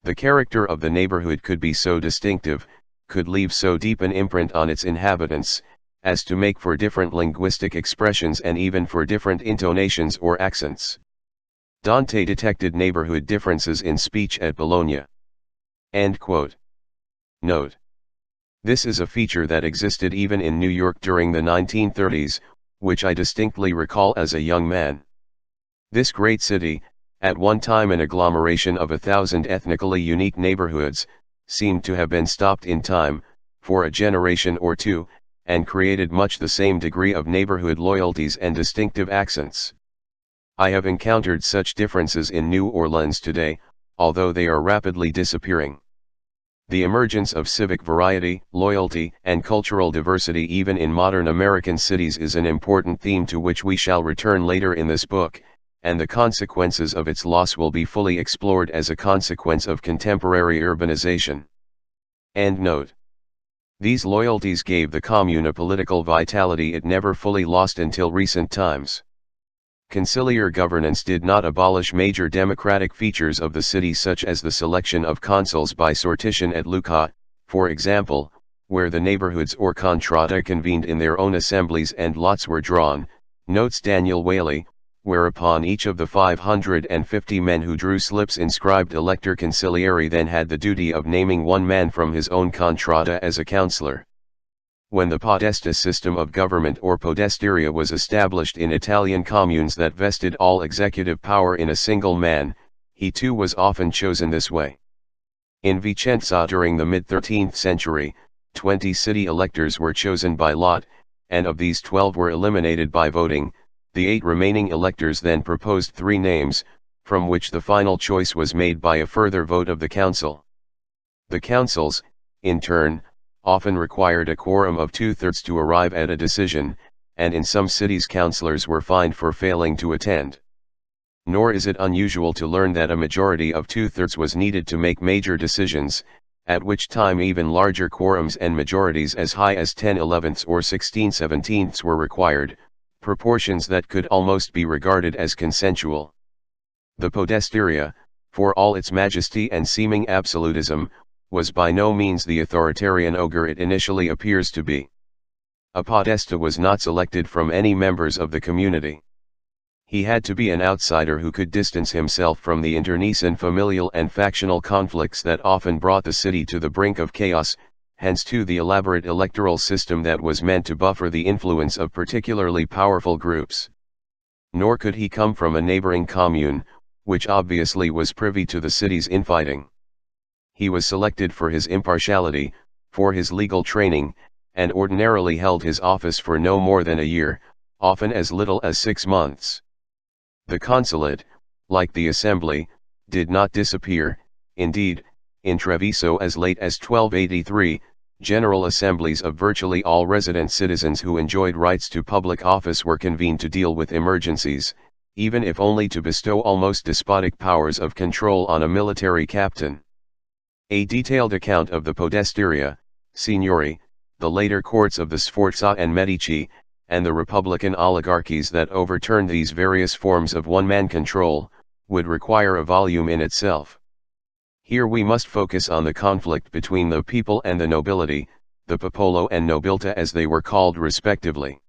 The character of the neighborhood could be so distinctive, could leave so deep an imprint on its inhabitants, as to make for different linguistic expressions and even for different intonations or accents. Dante detected neighborhood differences in speech at Bologna. End quote. Note. This is a feature that existed even in New York during the 1930s, which I distinctly recall as a young man. This great city, at one time an agglomeration of 1,000 ethnically unique neighborhoods, seemed to have been stopped in time, for a generation or two, and created much the same degree of neighborhood loyalties and distinctive accents. I have encountered such differences in New Orleans today, although they are rapidly disappearing. The emergence of civic variety, loyalty, and cultural diversity even in modern American cities is an important theme to which we shall return later in this book, and the consequences of its loss will be fully explored as a consequence of contemporary urbanization. End note. These loyalties gave the commune a political vitality it never fully lost until recent times. Conciliar governance did not abolish major democratic features of the city, such as the selection of consuls by sortition et lucca, for example, where the neighborhoods or contrada convened in their own assemblies and lots were drawn, notes Daniel Whaley, whereupon each of the 550 men who drew slips inscribed elector conciliari then had the duty of naming one man from his own contrada as a councillor. When the podesta system of government or podestiria was established in Italian communes that vested all executive power in a single man, he too was often chosen this way. In Vicenza during the mid-13th century, 20 city electors were chosen by lot, and of these 12 were eliminated by voting. The 8 remaining electors then proposed 3 names, from which the final choice was made by a further vote of the council. The councils, in turn, often required a quorum of 2/3 to arrive at a decision, and in some cities councillors were fined for failing to attend. Nor is it unusual to learn that a majority of 2/3 was needed to make major decisions, at which time even larger quorums and majorities as high as 10/11 or 16/17 were required, proportions that could almost be regarded as consensual. The podestiria, for all its majesty and seeming absolutism, was by no means the authoritarian ogre it initially appears to be. A podesta was not selected from any members of the community. He had to be an outsider who could distance himself from the internecine familial and factional conflicts that often brought the city to the brink of chaos, hence too the elaborate electoral system that was meant to buffer the influence of particularly powerful groups. Nor could he come from a neighboring commune, which obviously was privy to the city's infighting. He was selected for his impartiality, for his legal training, and ordinarily held his office for no more than a year, often as little as 6 months. The consulate, like the assembly, did not disappear. Indeed, in Treviso as late as 1283, general assemblies of virtually all resident citizens who enjoyed rights to public office were convened to deal with emergencies, even if only to bestow almost despotic powers of control on a military captain. A detailed account of the podestiria, signori, the later courts of the Sforza and Medici, and the republican oligarchies that overturned these various forms of one-man control, would require a volume in itself. Here we must focus on the conflict between the people and the nobility, the popolo and nobilta as they were called respectively.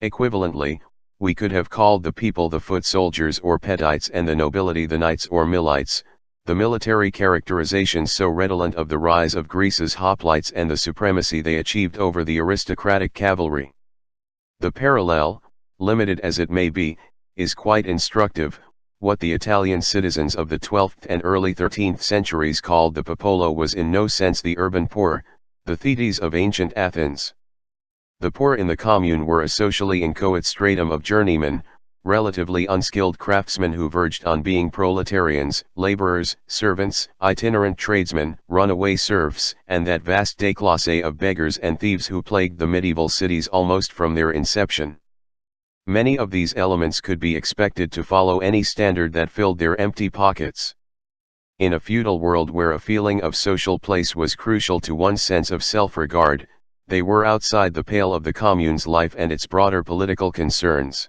Equivalently, we could have called the people the foot soldiers or petites and the nobility the knights or milites, the military characterizations so redolent of the rise of Greece's hoplites and the supremacy they achieved over the aristocratic cavalry. The parallel, limited as it may be, is quite instructive. What the Italian citizens of the 12th and early 13th centuries called the popolo was in no sense the urban poor, the thetes of ancient Athens. The poor in the commune were a socially inchoate stratum of journeymen, relatively unskilled craftsmen who verged on being proletarians, laborers, servants, itinerant tradesmen, runaway serfs, and that vast déclasse of beggars and thieves who plagued the medieval cities almost from their inception. Many of these elements could be expected to follow any standard that filled their empty pockets. In a feudal world where a feeling of social place was crucial to one's sense of self-regard, they were outside the pale of the commune's life and its broader political concerns.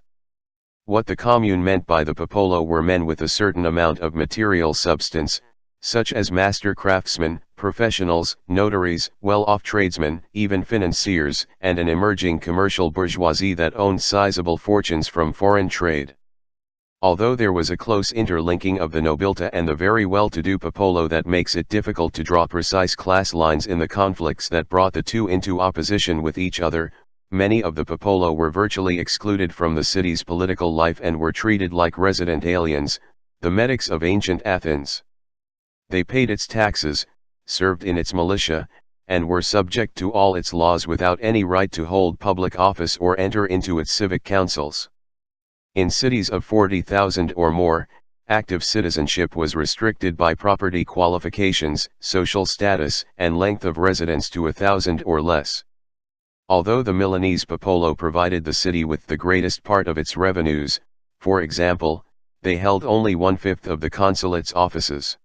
What the commune meant by the popolo were men with a certain amount of material substance, such as master craftsmen, professionals, notaries, well-off tradesmen, even financiers, and an emerging commercial bourgeoisie that owned sizable fortunes from foreign trade. Although there was a close interlinking of the nobilta and the very well-to-do popolo that makes it difficult to draw precise class lines in the conflicts that brought the two into opposition with each other, many of the popolo were virtually excluded from the city's political life and were treated like resident aliens, the medics of ancient Athens. They paid its taxes, served in its militia, and were subject to all its laws without any right to hold public office or enter into its civic councils. In cities of 40,000 or more, active citizenship was restricted by property qualifications, social status, and length of residence to 1,000 or less. Although the Milanese popolo provided the city with the greatest part of its revenues, for example, they held only 1/5 of the consulate's offices.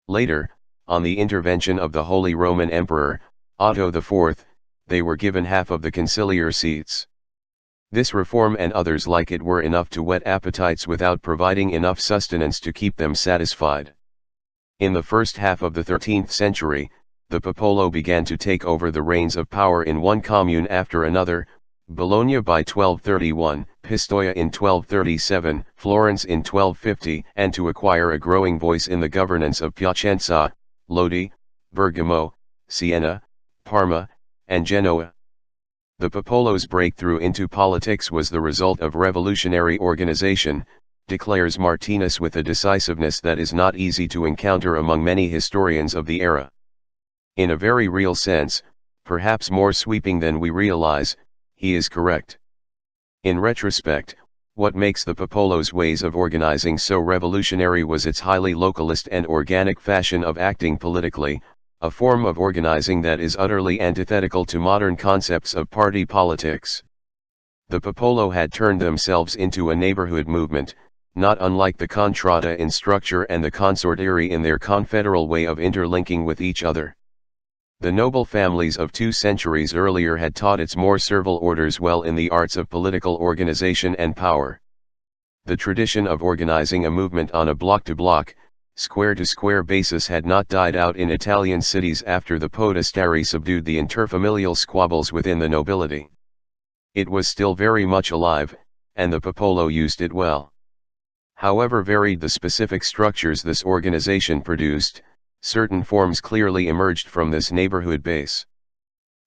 Later, on the intervention of the Holy Roman Emperor, Otto IV, they were given half of the conciliar seats. This reform and others like it were enough to whet appetites without providing enough sustenance to keep them satisfied. In the first half of the 13th century, the popolo began to take over the reins of power in one commune after another, Bologna by 1231, Pistoia in 1237, Florence in 1250, and to acquire a growing voice in the governance of Piacenza, Lodi, Bergamo, Siena, Parma, and Genoa. The popolo's breakthrough into politics was the result of revolutionary organization, declares Martinez with a decisiveness that is not easy to encounter among many historians of the era. In a very real sense, perhaps more sweeping than we realize, he is correct. In retrospect, what makes the popolo's ways of organizing so revolutionary was its highly localist and organic fashion of acting politically, a form of organizing that is utterly antithetical to modern concepts of party politics. The popolo had turned themselves into a neighborhood movement, not unlike the contrada in structure and the consortieri in their confederal way of interlinking with each other. The noble families of 2 centuries earlier had taught its more servile orders well in the arts of political organization and power. The tradition of organizing a movement on a block-to-block, square-to-square basis had not died out in Italian cities after the podestari subdued the interfamilial squabbles within the nobility. It was still very much alive, and the popolo used it well. However varied the specific structures this organization produced, certain forms clearly emerged from this neighborhood base.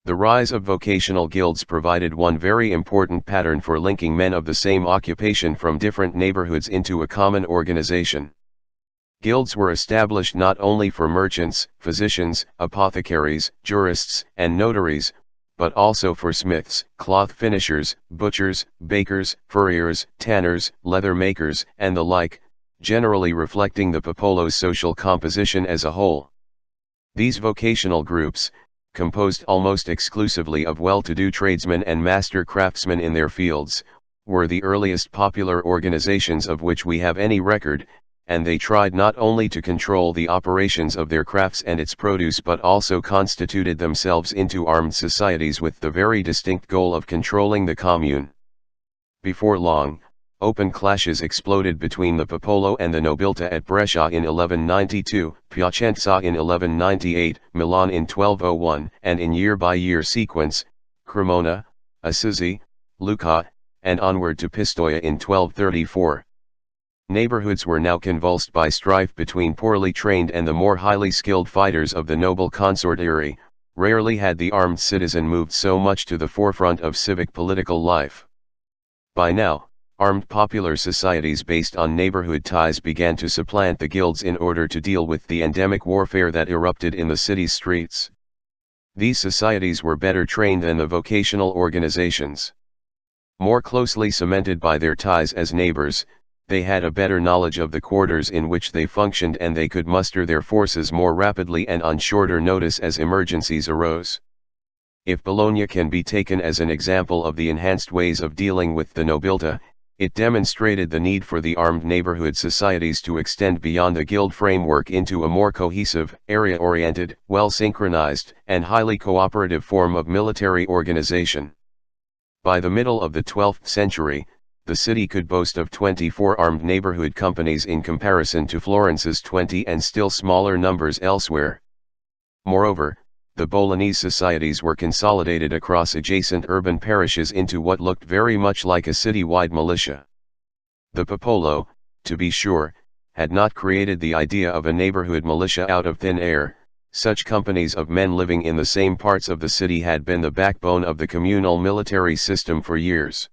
The rise of vocational guilds provided one very important pattern for linking men of the same occupation from different neighborhoods into a common organization. Guilds were established not only for merchants, physicians, apothecaries, jurists, and notaries, but also for smiths, cloth finishers, butchers, bakers, furriers, tanners, leather makers, and the like, generally reflecting the popolo's social composition as a whole. These vocational groups, composed almost exclusively of well-to-do tradesmen and master craftsmen in their fields, were the earliest popular organizations of which we have any record, and they tried not only to control the operations of their crafts and its produce but also constituted themselves into armed societies with the very distinct goal of controlling the commune. Before long, open clashes exploded between the popolo and the nobiltà at Brescia in 1192, Piacenza in 1198, Milan in 1201, and in year-by-year sequence, Cremona, Assisi, Lucca, and onward to Pistoia in 1234. Neighborhoods were now convulsed by strife between poorly trained and the more highly skilled fighters of the noble consortieri. Rarely had the armed citizen moved so much to the forefront of civic political life. By now, armed popular societies based on neighborhood ties began to supplant the guilds in order to deal with the endemic warfare that erupted in the city's streets. These societies were better trained than the vocational organizations. More closely cemented by their ties as neighbors, they had a better knowledge of the quarters in which they functioned and they could muster their forces more rapidly and on shorter notice as emergencies arose. If Bologna can be taken as an example of the enhanced ways of dealing with the nobiltà, it demonstrated the need for the armed neighborhood societies to extend beyond the guild framework into a more cohesive, area-oriented, well-synchronized, and highly cooperative form of military organization. By the middle of the 12th century, the city could boast of 24 armed neighborhood companies in comparison to Florence's 20 and still smaller numbers elsewhere. Moreover, the Bolognese societies were consolidated across adjacent urban parishes into what looked very much like a city-wide militia. The popolo, to be sure, had not created the idea of a neighborhood militia out of thin air. Such companies of men living in the same parts of the city had been the backbone of the communal military system for years.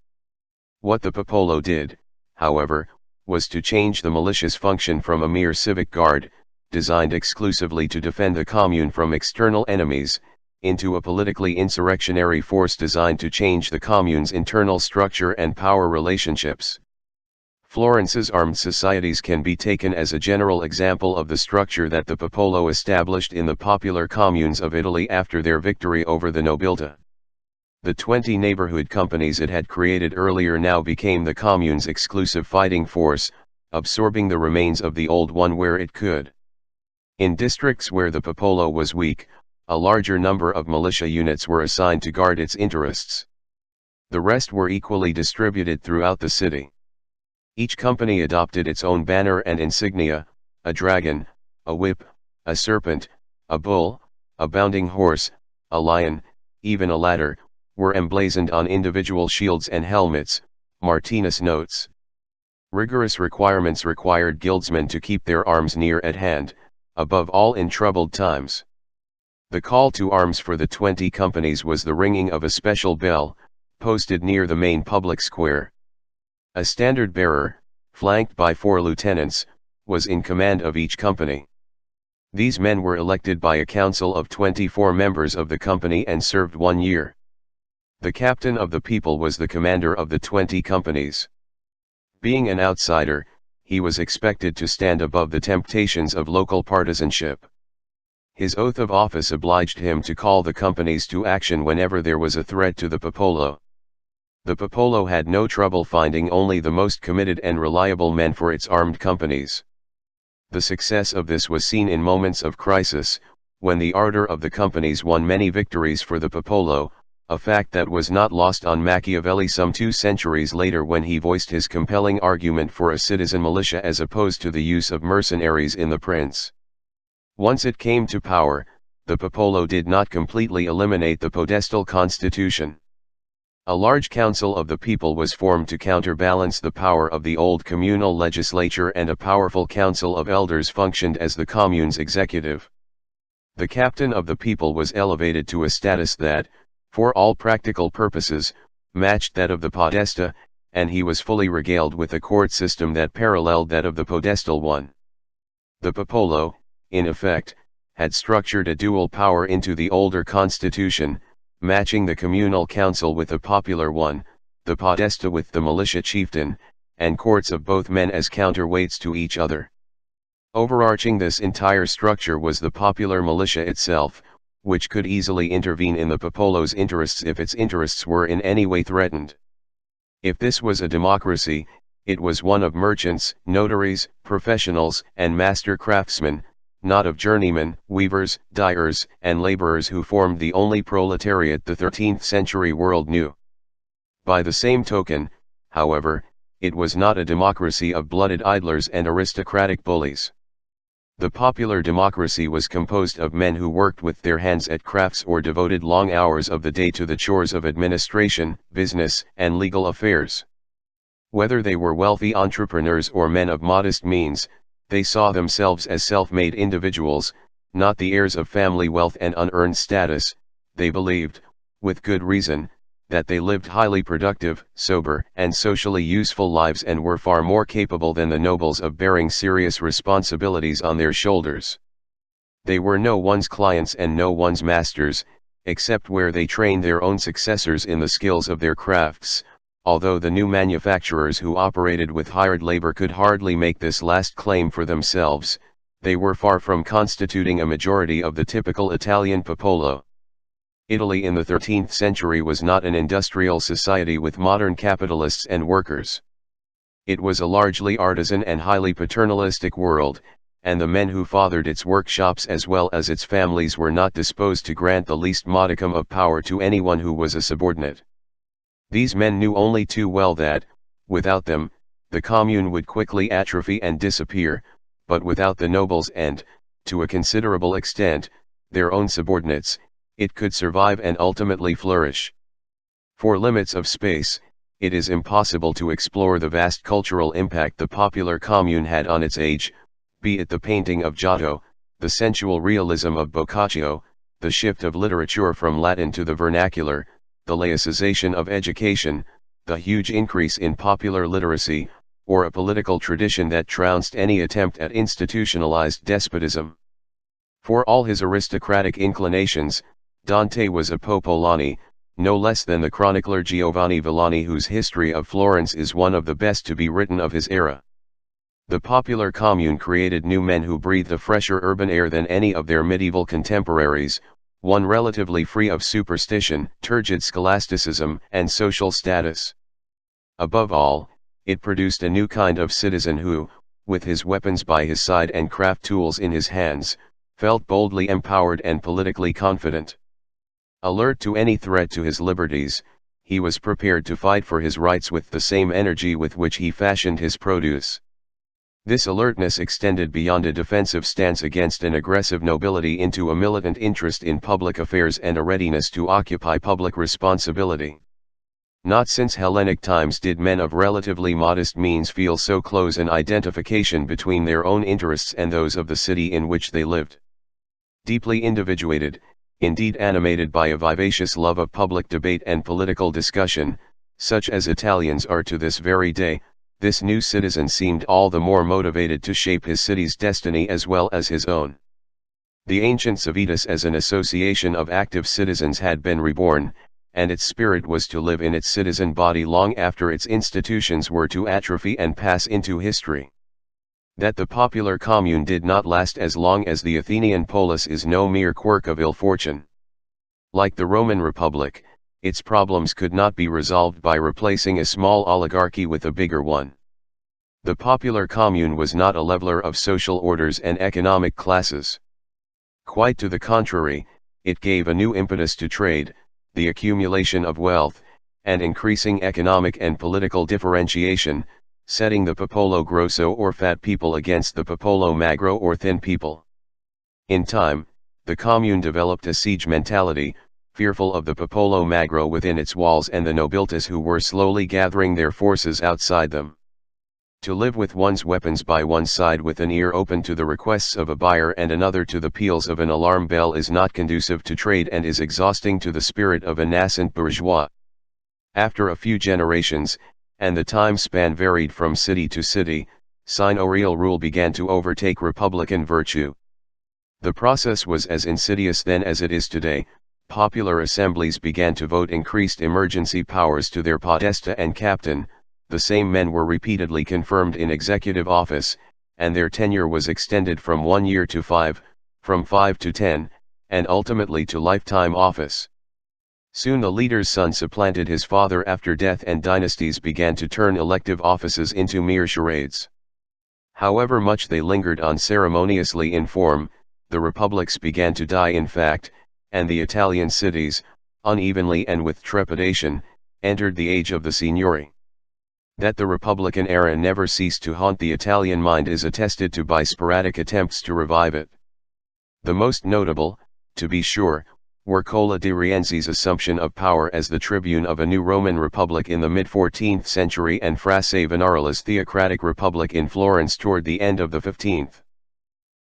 What the popolo did, however, was to change the militia's function from a mere civic guard, designed exclusively to defend the commune from external enemies, into a politically insurrectionary force designed to change the commune's internal structure and power relationships. Florence's armed societies can be taken as a general example of the structure that the popolo established in the popular communes of Italy after their victory over the nobiltà. The 20 neighborhood companies it had created earlier now became the commune's exclusive fighting force, absorbing the remains of the old one where it could. In districts where the popolo was weak, a larger number of militia units were assigned to guard its interests. The rest were equally distributed throughout the city. Each company adopted its own banner and insignia: a dragon, a whip, a serpent, a bull, a bounding horse, a lion, even a ladder, were emblazoned on individual shields and helmets, Martinus notes. Rigorous requirements required guildsmen to keep their arms near at hand, above all in troubled times. The call to arms for the 20 companies was the ringing of a special bell, posted near the main public square. A standard bearer, flanked by 4 lieutenants, was in command of each company. These men were elected by a council of 24 members of the company and served 1 year. The captain of the people was the commander of the 20 companies. Being an outsider, he was expected to stand above the temptations of local partisanship. His oath of office obliged him to call the companies to action whenever there was a threat to the popolo. The popolo had no trouble finding only the most committed and reliable men for its armed companies. The success of this was seen in moments of crisis, when the ardor of the companies won many victories for the popolo, a fact that was not lost on Machiavelli some 2 centuries later when he voiced his compelling argument for a citizen militia as opposed to the use of mercenaries in the prince. Once it came to power, the popolo did not completely eliminate the podestal constitution. A large council of the people was formed to counterbalance the power of the old communal legislature, and a powerful council of elders functioned as the commune's executive. The captain of the people was elevated to a status that, for all practical purposes, matched that of the podesta, and he was fully regaled with a court system that paralleled that of the podestal one. The popolo, in effect, had structured a dual power into the older constitution, matching the communal council with a popular one, the podesta with the militia chieftain, and courts of both men as counterweights to each other. Overarching this entire structure was the popular militia itself, which could easily intervene in the popolo's interests if its interests were in any way threatened. If this was a democracy, it was one of merchants, notaries, professionals, and master craftsmen, not of journeymen, weavers, dyers, and laborers who formed the only proletariat the 13th century world knew. By the same token, however, it was not a democracy of blooded idlers and aristocratic bullies. The popular democracy was composed of men who worked with their hands at crafts or devoted long hours of the day to the chores of administration, business, and legal affairs. Whether they were wealthy entrepreneurs or men of modest means, they saw themselves as self-made individuals, not the heirs of family wealth and unearned status. They believed, with good reason, that they lived highly productive, sober, and socially useful lives and were far more capable than the nobles of bearing serious responsibilities on their shoulders. They were no one's clients and no one's masters, except where they trained their own successors in the skills of their crafts. Although the new manufacturers who operated with hired labor could hardly make this last claim for themselves, they were far from constituting a majority of the typical Italian popolo. Italy in the 13th century was not an industrial society with modern capitalists and workers. It was a largely artisan and highly paternalistic world, and the men who fathered its workshops as well as its families were not disposed to grant the least modicum of power to anyone who was a subordinate. These men knew only too well that, without them, the commune would quickly atrophy and disappear, but without the nobles and, to a considerable extent, their own subordinates, it could survive and ultimately flourish. For limits of space, it is impossible to explore the vast cultural impact the popular commune had on its age, be it the painting of Giotto, the sensual realism of Boccaccio, the shift of literature from Latin to the vernacular, the laicization of education, the huge increase in popular literacy, or a political tradition that trounced any attempt at institutionalized despotism. For all his aristocratic inclinations, Dante was a Popolani, no less than the chronicler Giovanni Villani, whose history of Florence is one of the best to be written of his era. The popular commune created new men who breathed a fresher urban air than any of their medieval contemporaries, one relatively free of superstition, turgid scholasticism, and social status. Above all, it produced a new kind of citizen who, with his weapons by his side and craft tools in his hands, felt boldly empowered and politically confident. Alert to any threat to his liberties, he was prepared to fight for his rights with the same energy with which he fashioned his produce. This alertness extended beyond a defensive stance against an aggressive nobility into a militant interest in public affairs and a readiness to occupy public responsibility. Not since Hellenic times did men of relatively modest means feel so close an identification between their own interests and those of the city in which they lived. Deeply individuated, indeed animated by a vivacious love of public debate and political discussion, such as Italians are to this very day, this new citizen seemed all the more motivated to shape his city's destiny as well as his own. The ancient civitas as an association of active citizens had been reborn, and its spirit was to live in its citizen body long after its institutions were to atrophy and pass into history. That the popular commune did not last as long as the Athenian polis is no mere quirk of ill fortune. Like the Roman Republic, its problems could not be resolved by replacing a small oligarchy with a bigger one. The popular commune was not a leveler of social orders and economic classes. Quite to the contrary, it gave a new impetus to trade, the accumulation of wealth, and increasing economic and political differentiation, setting the popolo grosso or fat people against the popolo magro or thin people. In time, the commune developed a siege mentality, fearful of the popolo magro within its walls and the nobiltas who were slowly gathering their forces outside them. To live with one's weapons by one side with an ear open to the requests of a buyer and another to the peals of an alarm bell is not conducive to trade and is exhausting to the spirit of a nascent bourgeois. After a few generations, and the time span varied from city to city, seigneurial rule began to overtake republican virtue. The process was as insidious then as it is today. Popular assemblies began to vote increased emergency powers to their podesta and captain, the same men were repeatedly confirmed in executive office, and their tenure was extended from 1 year to 5, from 5 to 10, and ultimately to lifetime office. Soon the leader's son supplanted his father after death and dynasties began to turn elective offices into mere charades. However much they lingered unceremoniously in form, the republics began to die in fact, and the Italian cities, unevenly and with trepidation, entered the age of the Signory. That the Republican era never ceased to haunt the Italian mind is attested to by sporadic attempts to revive it. The most notable, to be sure, were Cola di Rienzi's assumption of power as the tribune of a new Roman Republic in the mid-14th century and Fra Savonarola's theocratic republic in Florence toward the end of the 15th.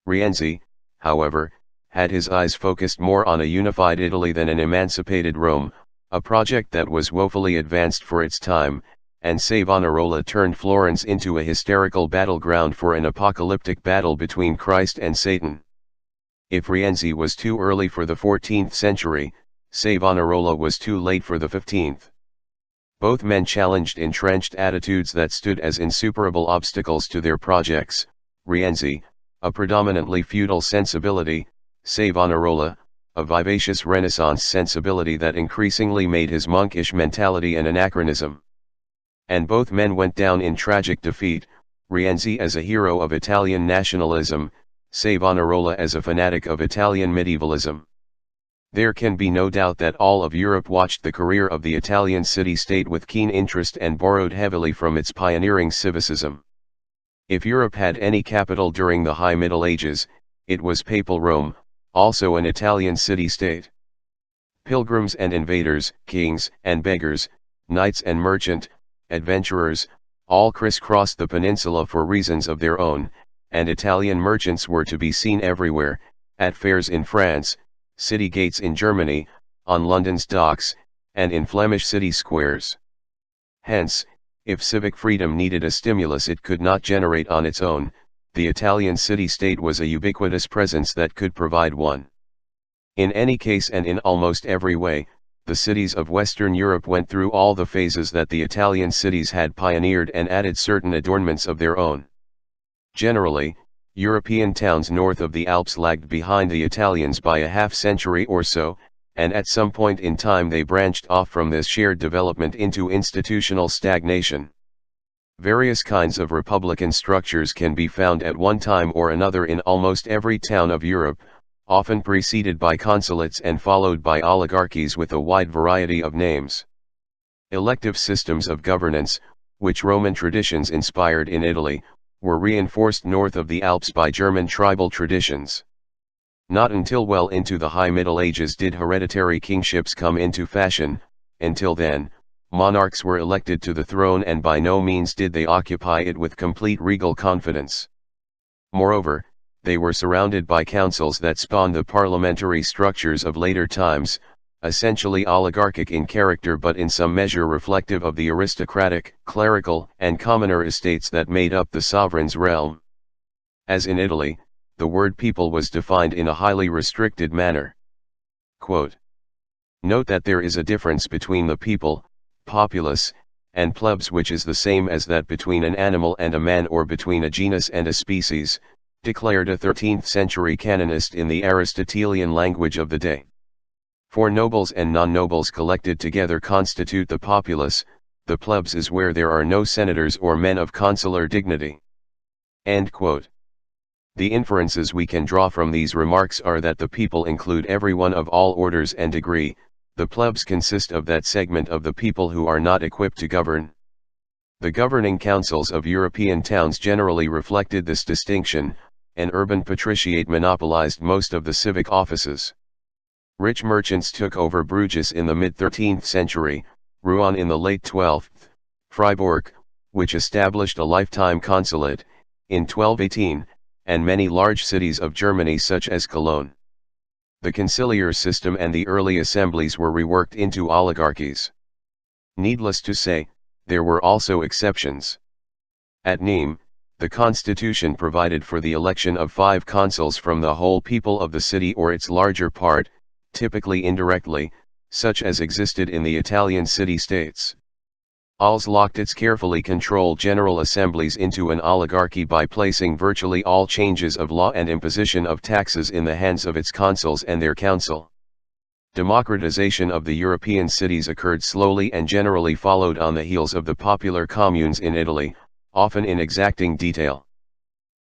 Rienzi, however, had his eyes focused more on a unified Italy than an emancipated Rome, a project that was woefully advanced for its time, and Savonarola turned Florence into a hysterical battleground for an apocalyptic battle between Christ and Satan. If Rienzi was too early for the 14th century, Savonarola was too late for the 15th. Both men challenged entrenched attitudes that stood as insuperable obstacles to their projects. Rienzi, a predominantly feudal sensibility, Savonarola, a vivacious Renaissance sensibility that increasingly made his monkish mentality an anachronism. And both men went down in tragic defeat, Rienzi as a hero of Italian nationalism, Savonarola as a fanatic of Italian medievalism. There can be no doubt that all of Europe watched the career of the Italian city-state with keen interest and borrowed heavily from its pioneering civicism. If Europe had any capital during the High Middle Ages, it was Papal Rome, also an Italian city-state. Pilgrims and invaders, kings and beggars, knights and merchant, adventurers, all crisscrossed the peninsula for reasons of their own, and Italian merchants were to be seen everywhere, at fairs in France, city gates in Germany, on London's docks, and in Flemish city squares. Hence, if civic freedom needed a stimulus it could not generate on its own, the Italian city-state was a ubiquitous presence that could provide one. In any case and in almost every way, the cities of Western Europe went through all the phases that the Italian cities had pioneered and added certain adornments of their own. Generally, European towns north of the Alps lagged behind the Italians by a half-century or so, and at some point in time they branched off from this shared development into institutional stagnation. Various kinds of republican structures can be found at one time or another in almost every town of Europe, often preceded by consulates and followed by oligarchies with a wide variety of names. Elective systems of governance, which Roman traditions inspired in Italy, were reinforced north of the Alps by German tribal traditions. Not until well into the High Middle Ages did hereditary kingships come into fashion. Until then, monarchs were elected to the throne, and by no means did they occupy it with complete regal confidence. Moreover, they were surrounded by councils that spawned the parliamentary structures of later times, essentially oligarchic in character but in some measure reflective of the aristocratic, clerical, and commoner estates that made up the sovereign's realm. As in Italy, the word people was defined in a highly restricted manner. Quote, "Note that there is a difference between the people, populace, and plebs, which is the same as that between an animal and a man, or between a genus and a species," declared a 13th century canonist in the Aristotelian language of the day. "For nobles and non-nobles collected together constitute the populace, the plebs is where there are no senators or men of consular dignity." End quote. The inferences we can draw from these remarks are that the people include everyone of all orders and degree, the plebs consist of that segment of the people who are not equipped to govern. The governing councils of European towns generally reflected this distinction. An urban patriciate monopolized most of the civic offices. Rich merchants took over Bruges in the mid-13th century, Rouen in the late 12th, Fribourg, which established a lifetime consulate, in 1218, and many large cities of Germany such as Cologne. The conciliar system and the early assemblies were reworked into oligarchies. Needless to say, there were also exceptions. At Nîmes, the constitution provided for the election of 5 consuls from the whole people of the city or its larger part, typically indirectly, such as existed in the Italian city-states. Als locked its carefully controlled general assemblies into an oligarchy by placing virtually all changes of law and imposition of taxes in the hands of its consuls and their council. Democratization of the European cities occurred slowly and generally followed on the heels of the popular communes in Italy, often in exacting detail.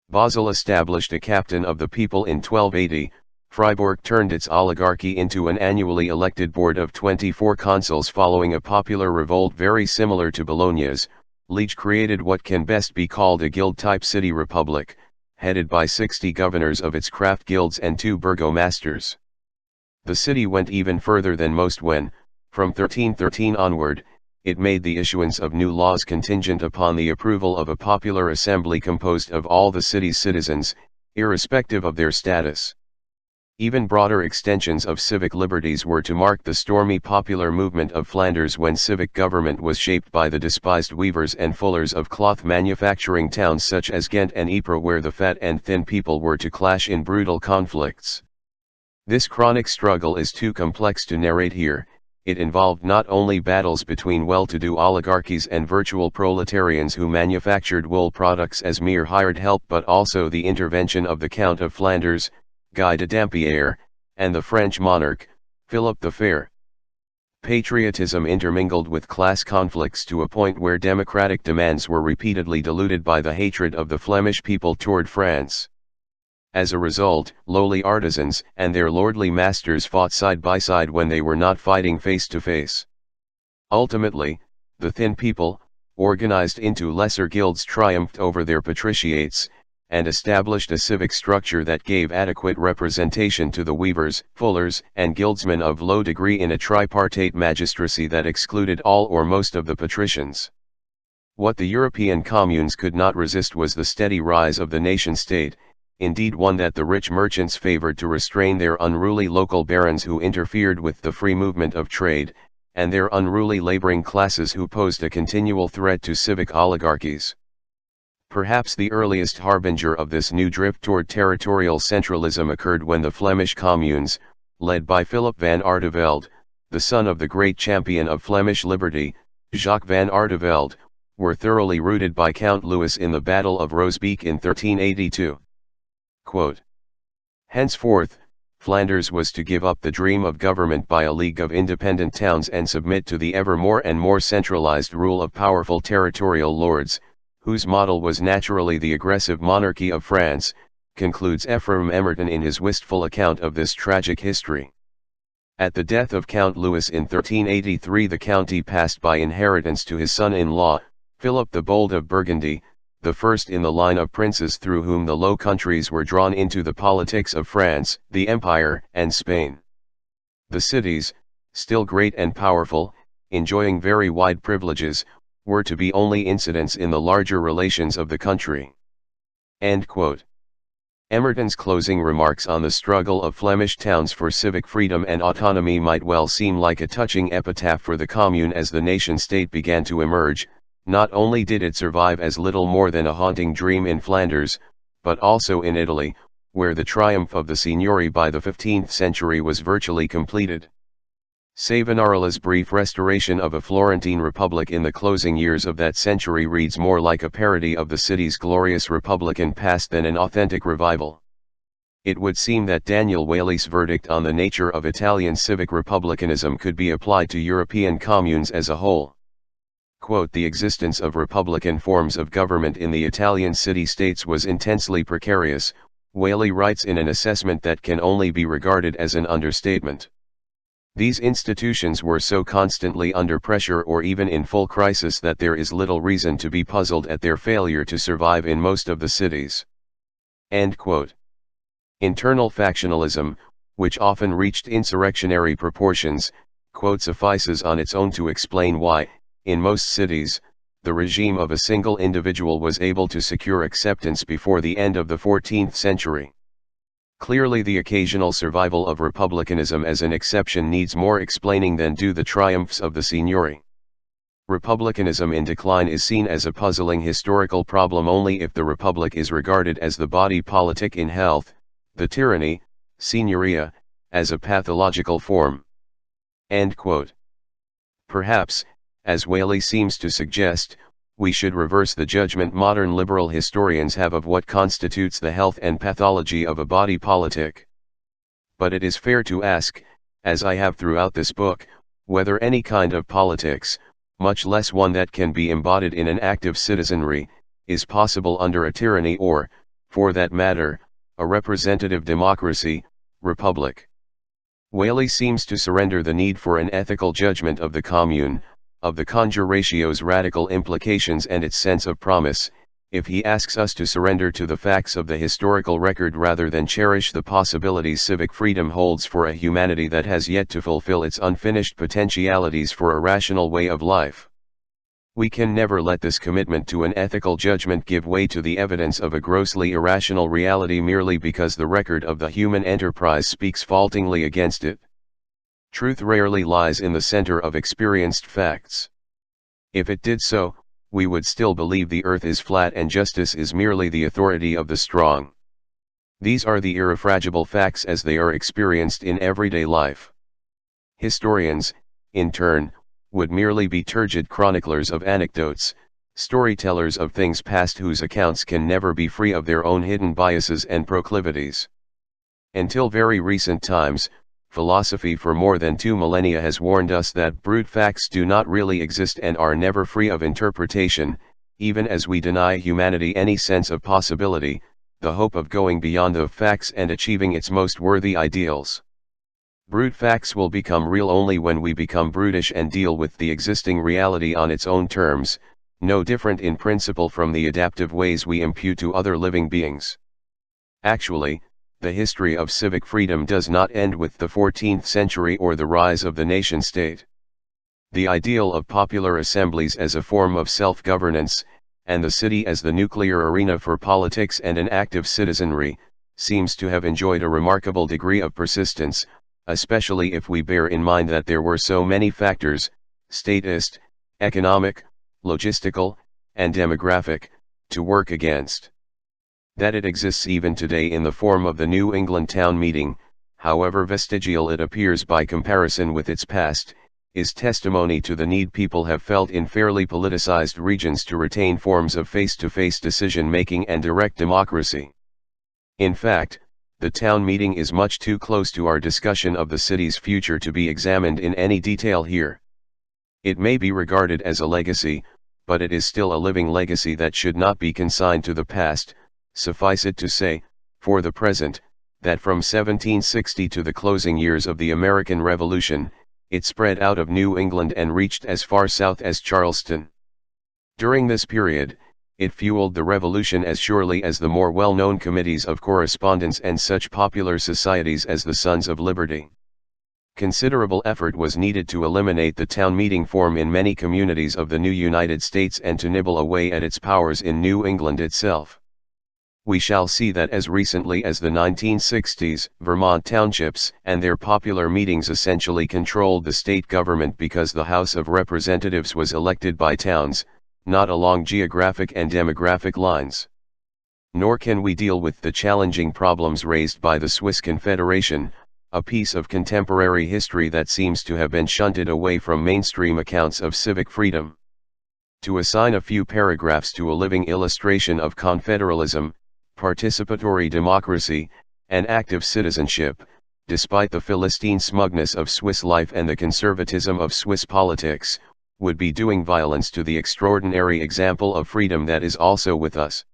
Basel established a captain of the people in 1280, Fribourg turned its oligarchy into an annually elected board of 24 consuls following a popular revolt very similar to Bologna's. Liege created what can best be called a guild-type city republic, headed by 60 governors of its craft guilds and 2 burgomasters. The city went even further than most when, from 1313 onward, it made the issuance of new laws contingent upon the approval of a popular assembly composed of all the city's citizens, irrespective of their status. Even broader extensions of civic liberties were to mark the stormy popular movement of Flanders when civic government was shaped by the despised weavers and fullers of cloth manufacturing towns such as Ghent and Ypres, where the fat and thin people were to clash in brutal conflicts. This chronic struggle is too complex to narrate here. It involved not only battles between well-to-do oligarchies and virtual proletarians who manufactured wool products as mere hired help, but also the intervention of the Count of Flanders, Guy de Dampierre, and the French monarch, Philip the Fair. Patriotism intermingled with class conflicts to a point where democratic demands were repeatedly diluted by the hatred of the Flemish people toward France. As a result, lowly artisans and their lordly masters fought side by side when they were not fighting face to face. Ultimately, the thin people, organized into lesser guilds, triumphed over their patriciates, and established a civic structure that gave adequate representation to the weavers, fullers, and guildsmen of low degree in a tripartite magistracy that excluded all or most of the patricians. What the European communes could not resist was the steady rise of the nation-state, indeed one that the rich merchants favored to restrain their unruly local barons who interfered with the free movement of trade, and their unruly laboring classes who posed a continual threat to civic oligarchies. Perhaps the earliest harbinger of this new drift toward territorial centralism occurred when the Flemish communes, led by Philip van Artevelde, the son of the great champion of Flemish liberty, Jacques van Artevelde, were thoroughly routed by Count Louis in the Battle of Rosebeek in 1382. Quote, "Henceforth, Flanders was to give up the dream of government by a league of independent towns and submit to the ever more and more centralized rule of powerful territorial lords, whose model was naturally the aggressive monarchy of France," concludes Ephraim Emerton in his wistful account of this tragic history. At the death of Count Louis in 1383 the county passed by inheritance to his son-in-law, Philip the Bold of Burgundy, the first in the line of princes through whom the Low Countries were drawn into the politics of France, the Empire, and Spain. The cities, still great and powerful, enjoying very wide privileges, were to be only incidents in the larger relations of the country. End quote. Emerton's closing remarks on the struggle of Flemish towns for civic freedom and autonomy might well seem like a touching epitaph for the Commune as the nation-state began to emerge. Not only did it survive as little more than a haunting dream in Flanders, but also in Italy, where the triumph of the Signory by the 15th century was virtually completed. Savonarola's brief restoration of a Florentine republic in the closing years of that century reads more like a parody of the city's glorious republican past than an authentic revival. It would seem that Daniel Whaley's verdict on the nature of Italian civic republicanism could be applied to European communes as a whole. Quote, the existence of republican forms of government in the Italian city-states was intensely precarious, Whaley writes in an assessment that can only be regarded as an understatement. These institutions were so constantly under pressure or even in full crisis that there is little reason to be puzzled at their failure to survive in most of the cities. End quote. Internal factionalism, which often reached insurrectionary proportions, quote, suffices on its own to explain why, in most cities, the regime of a single individual was able to secure acceptance before the end of the 14th century. Clearly the occasional survival of republicanism as an exception needs more explaining than do the triumphs of the Signory. Republicanism in decline is seen as a puzzling historical problem only if the republic is regarded as the body politic in health, the tyranny, signoria, as a pathological form. End quote. Perhaps, as Whaley seems to suggest, we should reverse the judgment modern liberal historians have of what constitutes the health and pathology of a body politic. But it is fair to ask, as I have throughout this book, whether any kind of politics, much less one that can be embodied in an active citizenry, is possible under a tyranny or, for that matter, a representative democracy, republic. Whaley seems to surrender the need for an ethical judgment of the commune, of the conjuratio's radical implications and its sense of promise, if he asks us to surrender to the facts of the historical record rather than cherish the possibilities civic freedom holds for a humanity that has yet to fulfill its unfinished potentialities for a rational way of life. We can never let this commitment to an ethical judgment give way to the evidence of a grossly irrational reality merely because the record of the human enterprise speaks faultingly against it. Truth rarely lies in the center of experienced facts. If it did so, we would still believe the earth is flat and justice is merely the authority of the strong. These are the irrefragable facts as they are experienced in everyday life. Historians, in turn, would merely be turgid chroniclers of anecdotes, storytellers of things past whose accounts can never be free of their own hidden biases and proclivities. Until very recent times, philosophy for more than 2 millennia has warned us that brute facts do not really exist and are never free of interpretation, even as we deny humanity any sense of possibility, the hope of going beyond the facts and achieving its most worthy ideals. Brute facts will become real only when we become brutish and deal with the existing reality on its own terms, no different in principle from the adaptive ways we impute to other living beings. Actually, the history of civic freedom does not end with the 14th century or the rise of the nation-state. The ideal of popular assemblies as a form of self-governance, and the city as the nuclear arena for politics and an active citizenry, seems to have enjoyed a remarkable degree of persistence, especially if we bear in mind that there were so many factors, statist, economic, logistical, and demographic, to work against. That it exists even today in the form of the New England town meeting, however vestigial it appears by comparison with its past, is testimony to the need people have felt in fairly politicized regions to retain forms of face-to-face decision-making and direct democracy. In fact, the town meeting is much too close to our discussion of the city's future to be examined in any detail here. It may be regarded as a legacy, but it is still a living legacy that should not be consigned to the past. Suffice it to say, for the present, that from 1760 to the closing years of the American Revolution, it spread out of New England and reached as far south as Charleston. During this period, it fueled the Revolution as surely as the more well-known committees of correspondence and such popular societies as the Sons of Liberty. Considerable effort was needed to eliminate the town meeting form in many communities of the new United States and to nibble away at its powers in New England itself. We shall see that as recently as the 1960s, Vermont townships and their popular meetings essentially controlled the state government because the House of Representatives was elected by towns, not along geographic and demographic lines. Nor can we deal with the challenging problems raised by the Swiss Confederation, a piece of contemporary history that seems to have been shunted away from mainstream accounts of civic freedom. To assign a few paragraphs to a living illustration of confederalism, participatory democracy, and active citizenship, despite the Philistine smugness of Swiss life and the conservatism of Swiss politics, would be doing violence to the extraordinary example of freedom that is also with us.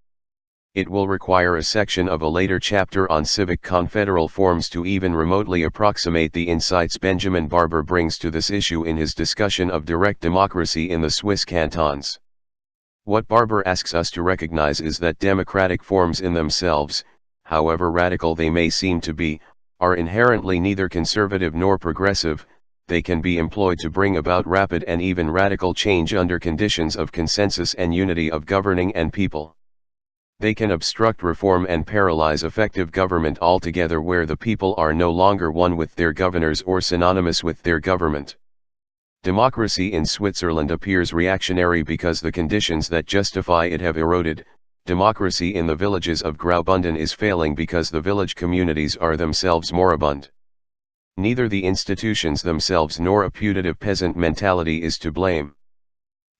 It will require a section of a later chapter on civic confederal forms to even remotely approximate the insights Benjamin Barber brings to this issue in his discussion of direct democracy in the Swiss cantons. What Barber asks us to recognize is that democratic forms in themselves, however radical they may seem to be, are inherently neither conservative nor progressive. They can be employed to bring about rapid and even radical change under conditions of consensus and unity of governing and people. They can obstruct reform and paralyze effective government altogether where the people are no longer one with their governors or synonymous with their government. Democracy in Switzerland appears reactionary because the conditions that justify it have eroded. Democracy in the villages of Graubünden is failing because the village communities are themselves moribund. Neither the institutions themselves nor a putative peasant mentality is to blame.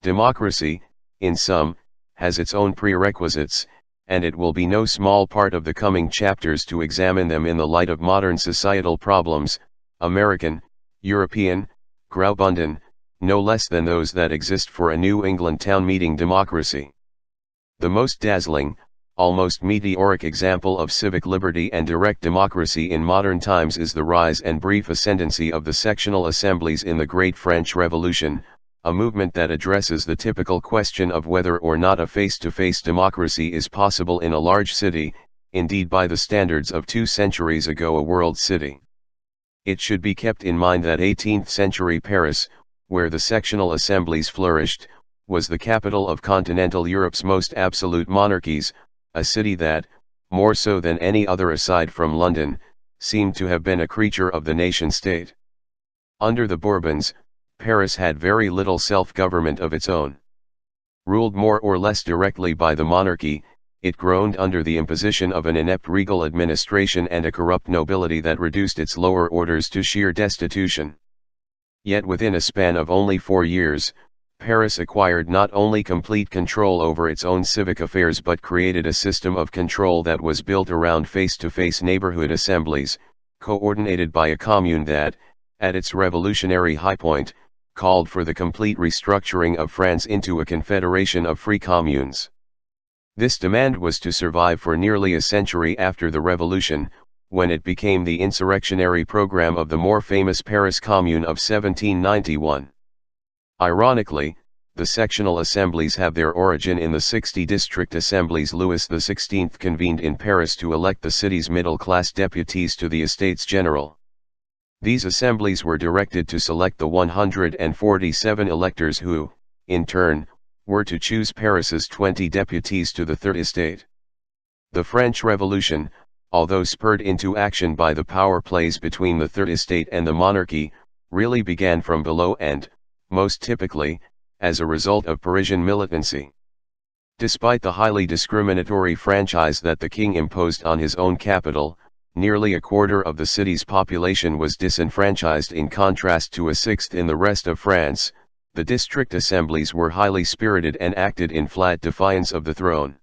Democracy, in sum, has its own prerequisites, and it will be no small part of the coming chapters to examine them in the light of modern societal problems, American, European, Graubünden, no less than those that exist for a New England town meeting democracy. The most dazzling, almost meteoric example of civic liberty and direct democracy in modern times is the rise and brief ascendancy of the sectional assemblies in the Great French Revolution, a movement that addresses the typical question of whether or not a face-to-face democracy is possible in a large city, indeed by the standards of 2 centuries ago a world city. It should be kept in mind that 18th century Paris, where the sectional assemblies flourished, was the capital of continental Europe's most absolute monarchies, a city that, more so than any other aside from London, seemed to have been a creature of the nation-state. Under the Bourbons, Paris had very little self-government of its own. Ruled more or less directly by the monarchy, it groaned under the imposition of an inept regal administration and a corrupt nobility that reduced its lower orders to sheer destitution. Yet within a span of only 4 years, Paris acquired not only complete control over its own civic affairs but created a system of control that was built around face-to-face neighborhood assemblies, coordinated by a commune that, at its revolutionary high point, called for the complete restructuring of France into a confederation of free communes. This demand was to survive for nearly a century after the Revolution, when it became the insurrectionary program of the more famous Paris Commune of 1791. Ironically, the sectional assemblies have their origin in the 60 district assemblies Louis XVI convened in Paris to elect the city's middle-class deputies to the Estates General. These assemblies were directed to select the 147 electors who, in turn, were to choose Paris's 20 deputies to the Third Estate. The French Revolution, although spurred into action by the power plays between the Third Estate and the monarchy, really began from below and, most typically, as a result of Parisian militancy. Despite the highly discriminatory franchise that the king imposed on his own capital, nearly a quarter of the city's population was disenfranchised in contrast to a sixth in the rest of France. The district assemblies were highly spirited and acted in flat defiance of the throne.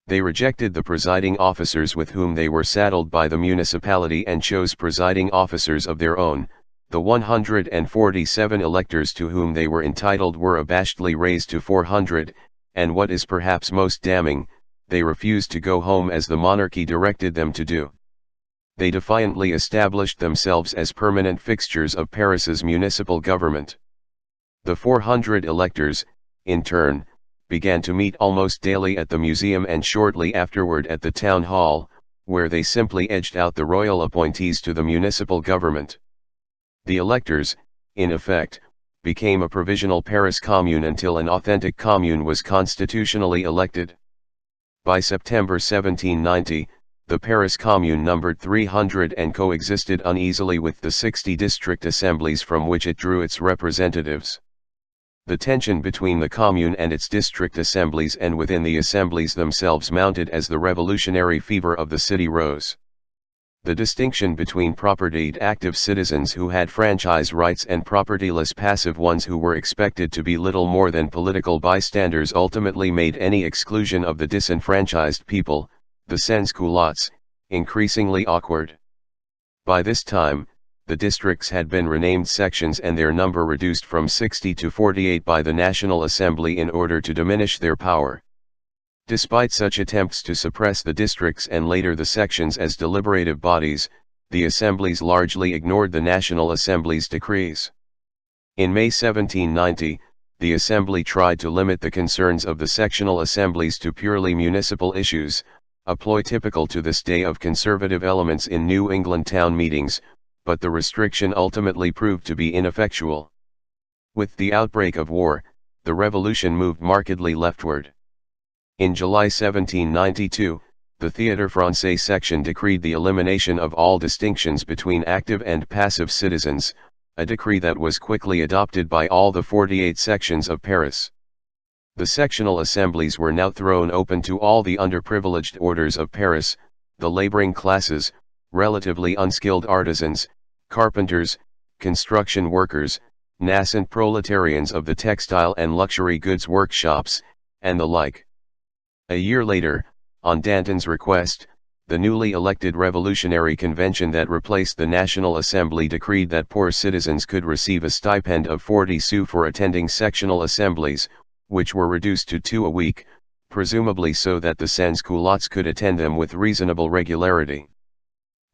They rejected the presiding officers with whom they were saddled by the municipality and chose presiding officers of their own. The 147 electors to whom they were entitled were abashedly raised to 400, and what is perhaps most damning, they refused to go home as the monarchy directed them to do. they defiantly established themselves as permanent fixtures of Paris's municipal government. The 400 electors, in turn, began to meet almost daily at the museum and shortly afterward at the town hall, where they simply edged out the royal appointees to the municipal government. The electors, in effect, became a provisional Paris commune until an authentic commune was constitutionally elected. By September 1790, the Paris commune numbered 300 and coexisted uneasily with the 60 district assemblies from which it drew its representatives. The tension between the commune and its district assemblies and within the assemblies themselves mounted as the revolutionary fever of the city rose. The distinction between propertied active citizens who had franchise rights and propertyless passive ones who were expected to be little more than political bystanders ultimately made any exclusion of the disenfranchised people, the sans-culottes, increasingly awkward. By this time, the districts had been renamed sections and their number reduced from 60 to 48 by the National Assembly in order to diminish their power. Despite such attempts to suppress the districts and later the sections as deliberative bodies, the assemblies largely ignored the National Assembly's decrees. In May 1790, the Assembly tried to limit the concerns of the sectional assemblies to purely municipal issues, a ploy typical to this day of conservative elements in New England town meetings, but the restriction ultimately proved to be ineffectual. With the outbreak of war, the revolution moved markedly leftward. In July 1792, the Théâtre Français section decreed the elimination of all distinctions between active and passive citizens, a decree that was quickly adopted by all the 48 sections of Paris. The sectional assemblies were now thrown open to all the underprivileged orders of Paris, the laboring classes, relatively unskilled artisans, carpenters, construction workers, nascent proletarians of the textile and luxury goods workshops, and the like. A year later, on Danton's request, the newly elected Revolutionary Convention that replaced the National Assembly decreed that poor citizens could receive a stipend of 40 sous for attending sectional assemblies, which were reduced to 2 a week, presumably so that the sans-culottes could attend them with reasonable regularity.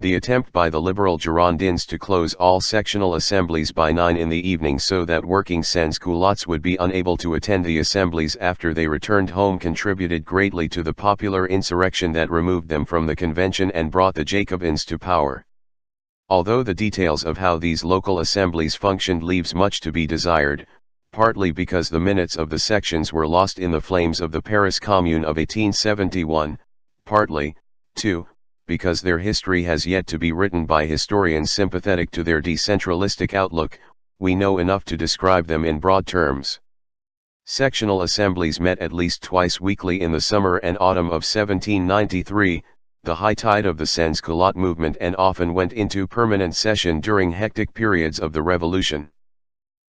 The attempt by the liberal Girondins to close all sectional assemblies by 9 in the evening so that working sans-culottes would be unable to attend the assemblies after they returned home contributed greatly to the popular insurrection that removed them from the convention and brought the Jacobins to power. Although the details of how these local assemblies functioned leaves much to be desired, partly because the minutes of the sections were lost in the flames of the Paris Commune of 1871, partly, too, because their history has yet to be written by historians sympathetic to their decentralistic outlook, we know enough to describe them in broad terms. Sectional assemblies met at least twice weekly in the summer and autumn of 1793, the high tide of the sans-culotte movement, and often went into permanent session during hectic periods of the Revolution.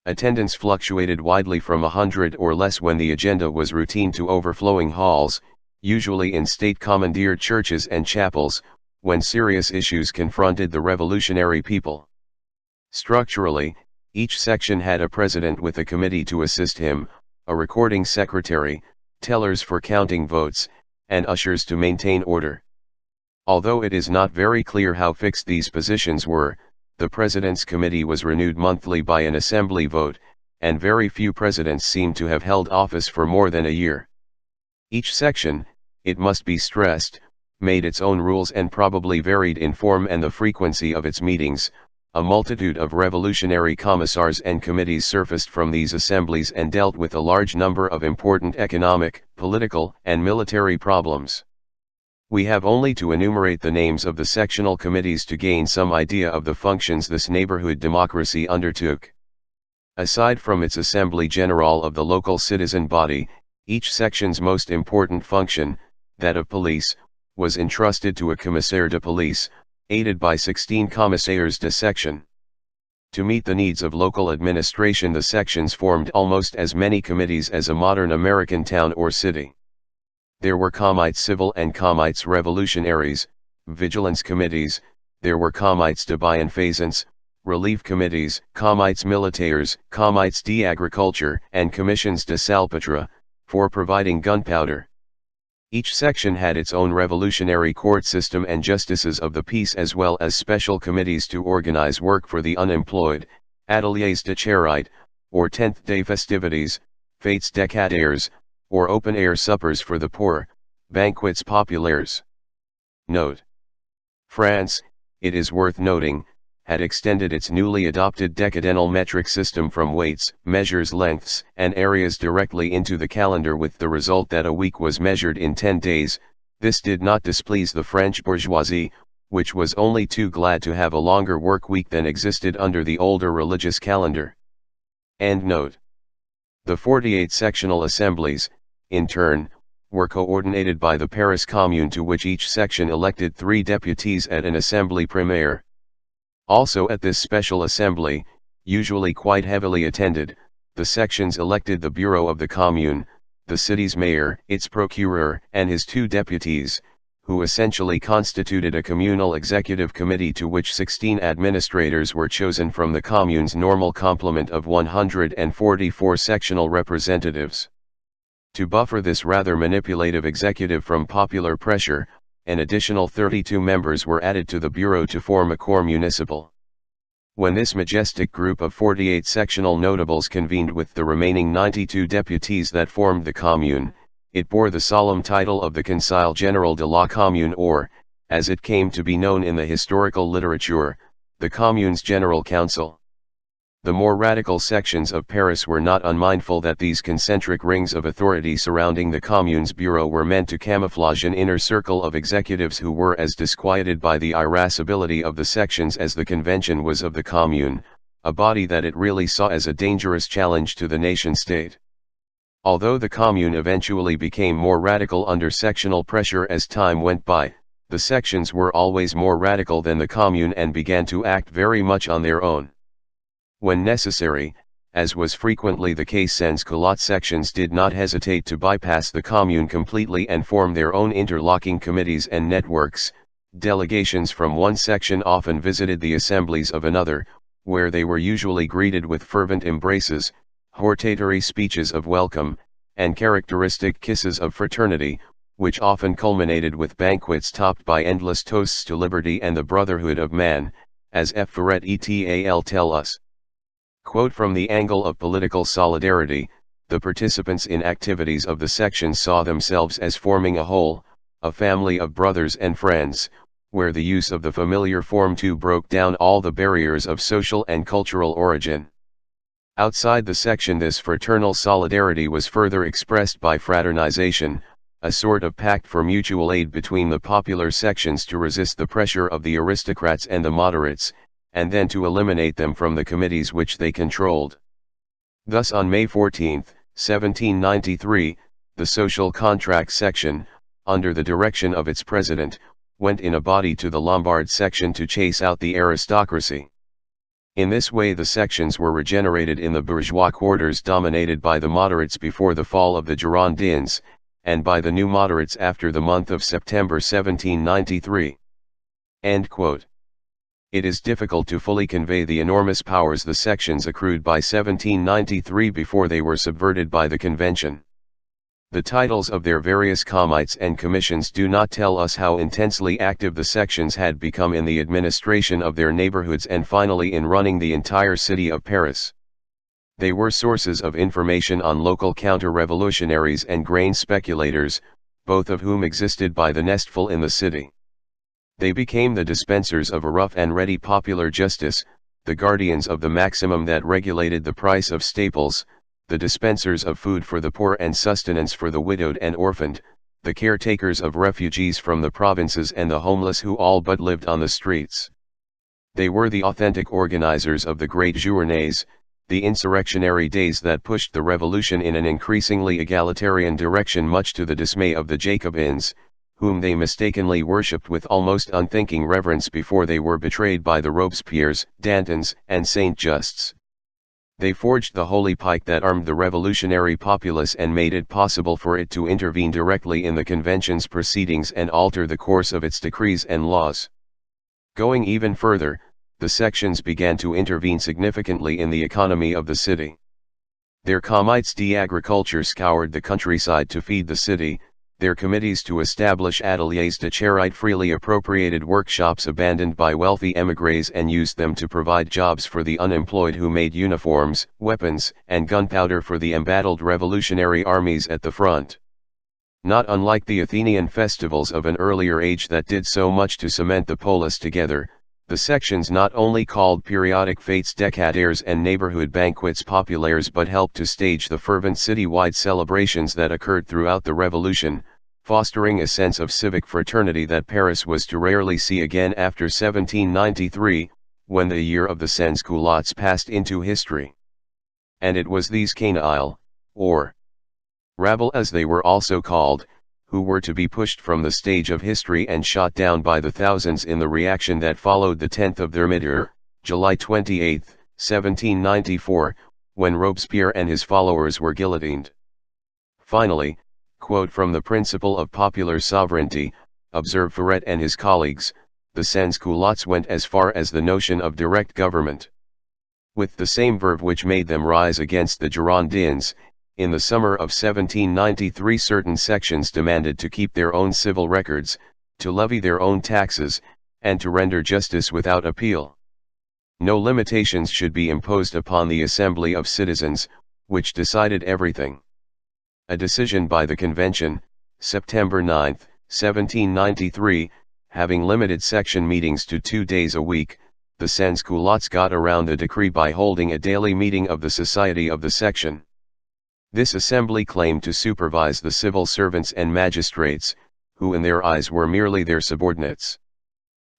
Attendance fluctuated widely from 100 or less when the agenda was routine to overflowing halls, usually in state-commandeered churches and chapels, when serious issues confronted the revolutionary people. Structurally, each section had a president with a committee to assist him, a recording secretary, tellers for counting votes, and ushers to maintain order. Although it is not very clear how fixed these positions were, the president's committee was renewed monthly by an assembly vote, and very few presidents seem to have held office for more than a year. Each section, it must be stressed, made its own rules and probably varied in form and the frequency of its meetings. A multitude of revolutionary commissars and committees surfaced from these assemblies and dealt with a large number of important economic, political, and military problems. We have only to enumerate the names of the sectional committees to gain some idea of the functions this neighborhood democracy undertook. Aside from its Assembly General of the local citizen body, each section's most important function, that of police, was entrusted to a commissaire de police, aided by 16 commissaires de section. To meet the needs of local administration, the sections formed almost as many committees as a modern American town or city. There were commites civil and commites revolutionaries, vigilance committees, there were commites de bienfaisance, relief committees, commites militaires, commites d'agriculture, and commissions de salpetre, for providing gunpowder. Each section had its own revolutionary court system and justices of the peace, as well as special committees to organize work for the unemployed, ateliers de charite, or 10th day festivities, fêtes décadaires, or open-air suppers for the poor, banquets populaires. Note: France, it is worth noting, had extended its newly adopted decadenal metric system from weights, measures, lengths, and areas directly into the calendar, with the result that a week was measured in 10 days. This did not displease the French bourgeoisie, which was only too glad to have a longer work week than existed under the older religious calendar. End note. The 48 sectional assemblies, in turn, were coordinated by the Paris Commune, to which each section elected 3 deputies at an assembly primaire. Also at this special assembly, usually quite heavily attended, the sections elected the bureau of the commune, the city's mayor, its procureur, and his 2 deputies, who essentially constituted a communal executive committee to which 16 administrators were chosen from the commune's normal complement of 144 sectional representatives. To buffer this rather manipulative executive from popular pressure, an additional 32 members were added to the bureau to form a corps municipal. When this majestic group of 48 sectional notables convened with the remaining 92 deputies that formed the commune, it bore the solemn title of the Conseil General de la Commune, or, as it came to be known in the historical literature, the Commune's General Council. The more radical sections of Paris were not unmindful that these concentric rings of authority surrounding the Commune's bureau were meant to camouflage an inner circle of executives who were as disquieted by the irascibility of the sections as the convention was of the Commune, a body that it really saw as a dangerous challenge to the nation-state. Although the Commune eventually became more radical under sectional pressure as time went by, the sections were always more radical than the Commune and began to act very much on their own. When necessary, as was frequently the case, sans-culotte sections did not hesitate to bypass the Commune completely and form their own interlocking committees and networks. Delegations from one section often visited the assemblies of another, where they were usually greeted with fervent embraces, hortatory speeches of welcome, and characteristic kisses of fraternity, which often culminated with banquets topped by endless toasts to liberty and the brotherhood of man, as F. Ferret et al. Tell us. Quote: from the angle of political solidarity, the participants in activities of the sections saw themselves as forming a whole, a family of brothers and friends, where the use of the familiar form too broke down all the barriers of social and cultural origin. Outside the section, this fraternal solidarity was further expressed by fraternization, a sort of pact for mutual aid between the popular sections to resist the pressure of the aristocrats and the moderates, and then to eliminate them from the committees which they controlled. Thus on May 14, 1793, the Social Contract section, under the direction of its president, went in a body to the Lombard section to chase out the aristocracy. In this way the sections were regenerated in the bourgeois quarters dominated by the moderates before the fall of the Girondins, and by the new moderates after the month of September 1793. End quote. It is difficult to fully convey the enormous powers the sections accrued by 1793 before they were subverted by the convention. The titles of their various comites and commissions do not tell us how intensely active the sections had become in the administration of their neighborhoods and finally in running the entire city of Paris. They were sources of information on local counter-revolutionaries and grain speculators, both of whom existed by the nestful in the city. They became the dispensers of a rough and ready popular justice, the guardians of the maximum that regulated the price of staples, the dispensers of food for the poor and sustenance for the widowed and orphaned, the caretakers of refugees from the provinces and the homeless who all but lived on the streets. They were the authentic organizers of the great journées, the insurrectionary days that pushed the revolution in an increasingly egalitarian direction, much to the dismay of the Jacobins, whom they mistakenly worshipped with almost unthinking reverence before they were betrayed by the Robespierres, Dantons, and Saint-Justs. They forged the holy pike that armed the revolutionary populace and made it possible for it to intervene directly in the convention's proceedings and alter the course of its decrees and laws. Going even further, the sections began to intervene significantly in the economy of the city. Their comites d'agriculture scoured the countryside to feed the city, their committees to establish ateliers de charite freely appropriated workshops abandoned by wealthy émigrés and used them to provide jobs for the unemployed who made uniforms, weapons, and gunpowder for the embattled revolutionary armies at the front. Not unlike the Athenian festivals of an earlier age that did so much to cement the polis together, the sections not only called periodic fêtes décadaires and neighborhood banquets populaires but helped to stage the fervent city-wide celebrations that occurred throughout the Revolution, fostering a sense of civic fraternity that Paris was to rarely see again after 1793, when the year of the sans-culottes passed into history. And it was these canaille, or rabble as they were also called, who were to be pushed from the stage of history and shot down by the thousands in the reaction that followed the 10th of Thermidor, July 28, 1794, when Robespierre and his followers were guillotined. Finally, quote from the Principle of Popular Sovereignty, observe Ferret and his colleagues, the sans-culottes went as far as the notion of direct government. With the same verve which made them rise against the Girondins, in the summer of 1793 certain sections demanded to keep their own civil records, to levy their own taxes, and to render justice without appeal. No limitations should be imposed upon the Assembly of Citizens, which decided everything. A decision by the Convention, September 9, 1793, having limited section meetings to 2 days a week, the sans-culottes got around the decree by holding a daily meeting of the Society of the Section. This assembly claimed to supervise the civil servants and magistrates, who in their eyes were merely their subordinates.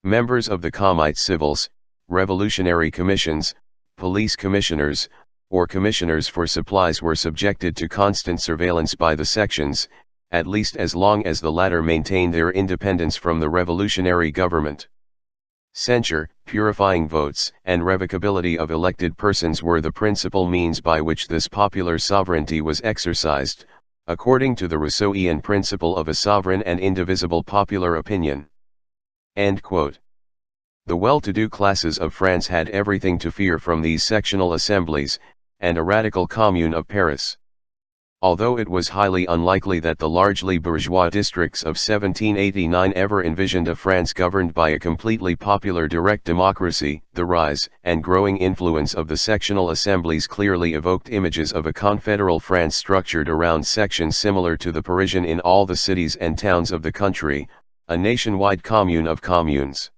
Members of the Comite Civils, revolutionary commissions, police commissioners, or commissioners for supplies were subjected to constant surveillance by the sections, at least as long as the latter maintained their independence from the revolutionary government. Censure, purifying votes, and revocability of elected persons were the principal means by which this popular sovereignty was exercised, according to the Rousseauian principle of a sovereign and indivisible popular opinion. End quote. The well-to-do classes of France had everything to fear from these sectional assemblies, and a radical commune of Paris. Although it was highly unlikely that the largely bourgeois districts of 1789 ever envisioned a France governed by a completely popular direct democracy, the rise and growing influence of the sectional assemblies clearly evoked images of a confederal France structured around sections similar to the Parisian in all the cities and towns of the country, a nationwide commune of communes.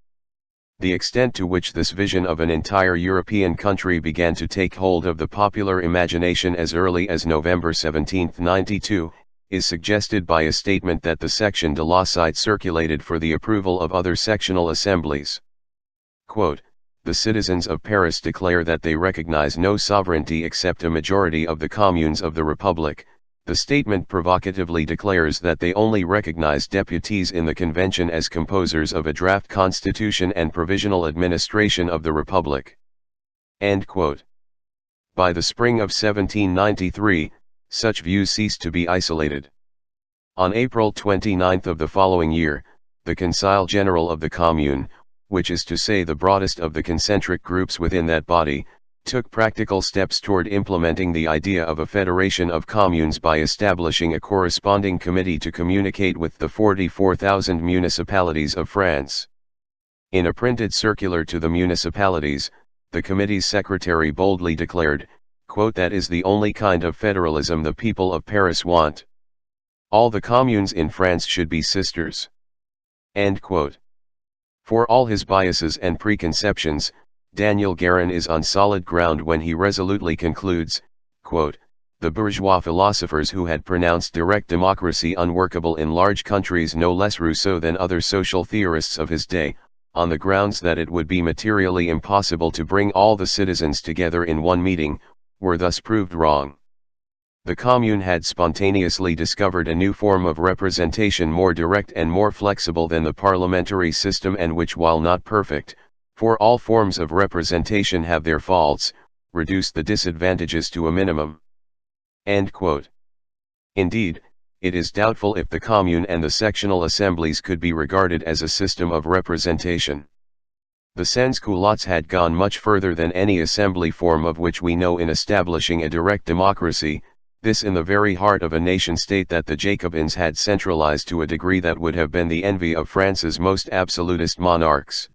The extent to which this vision of an entire European country began to take hold of the popular imagination as early as November 1792, is suggested by a statement that the Section de la Cite circulated for the approval of other sectional assemblies. Quote, "The citizens of Paris declare that they recognize no sovereignty except a majority of the communes of the Republic." The statement provocatively declares that they only recognize deputies in the convention as composers of a draft constitution and provisional administration of the Republic. End quote. By the spring of 1793, such views ceased to be isolated. On April 29 of the following year, the Conseil General of the Commune, which is to say the broadest of the concentric groups within that body, took practical steps toward implementing the idea of a federation of communes by establishing a corresponding committee to communicate with the 44,000 municipalities of France. In a printed circular to the municipalities, the committee's secretary boldly declared, quote, "That is the only kind of federalism the people of Paris want. All the communes in France should be sisters." End quote. For all his biases and preconceptions, Daniel Guérin is on solid ground when he resolutely concludes, quote, "The bourgeois philosophers who had pronounced direct democracy unworkable in large countries no less Rousseau than other social theorists of his day, on the grounds that it would be materially impossible to bring all the citizens together in one meeting, were thus proved wrong. The Commune had spontaneously discovered a new form of representation more direct and more flexible than the parliamentary system and which, while not perfect, for all forms of representation have their faults, reduce the disadvantages to a minimum." End quote. Indeed, it is doubtful if the Commune and the sectional assemblies could be regarded as a system of representation. The sans-culottes had gone much further than any assembly form of which we know in establishing a direct democracy. this in the very heart of a nation-state that the Jacobins had centralized to a degree that would have been the envy of France's most absolutist monarchs.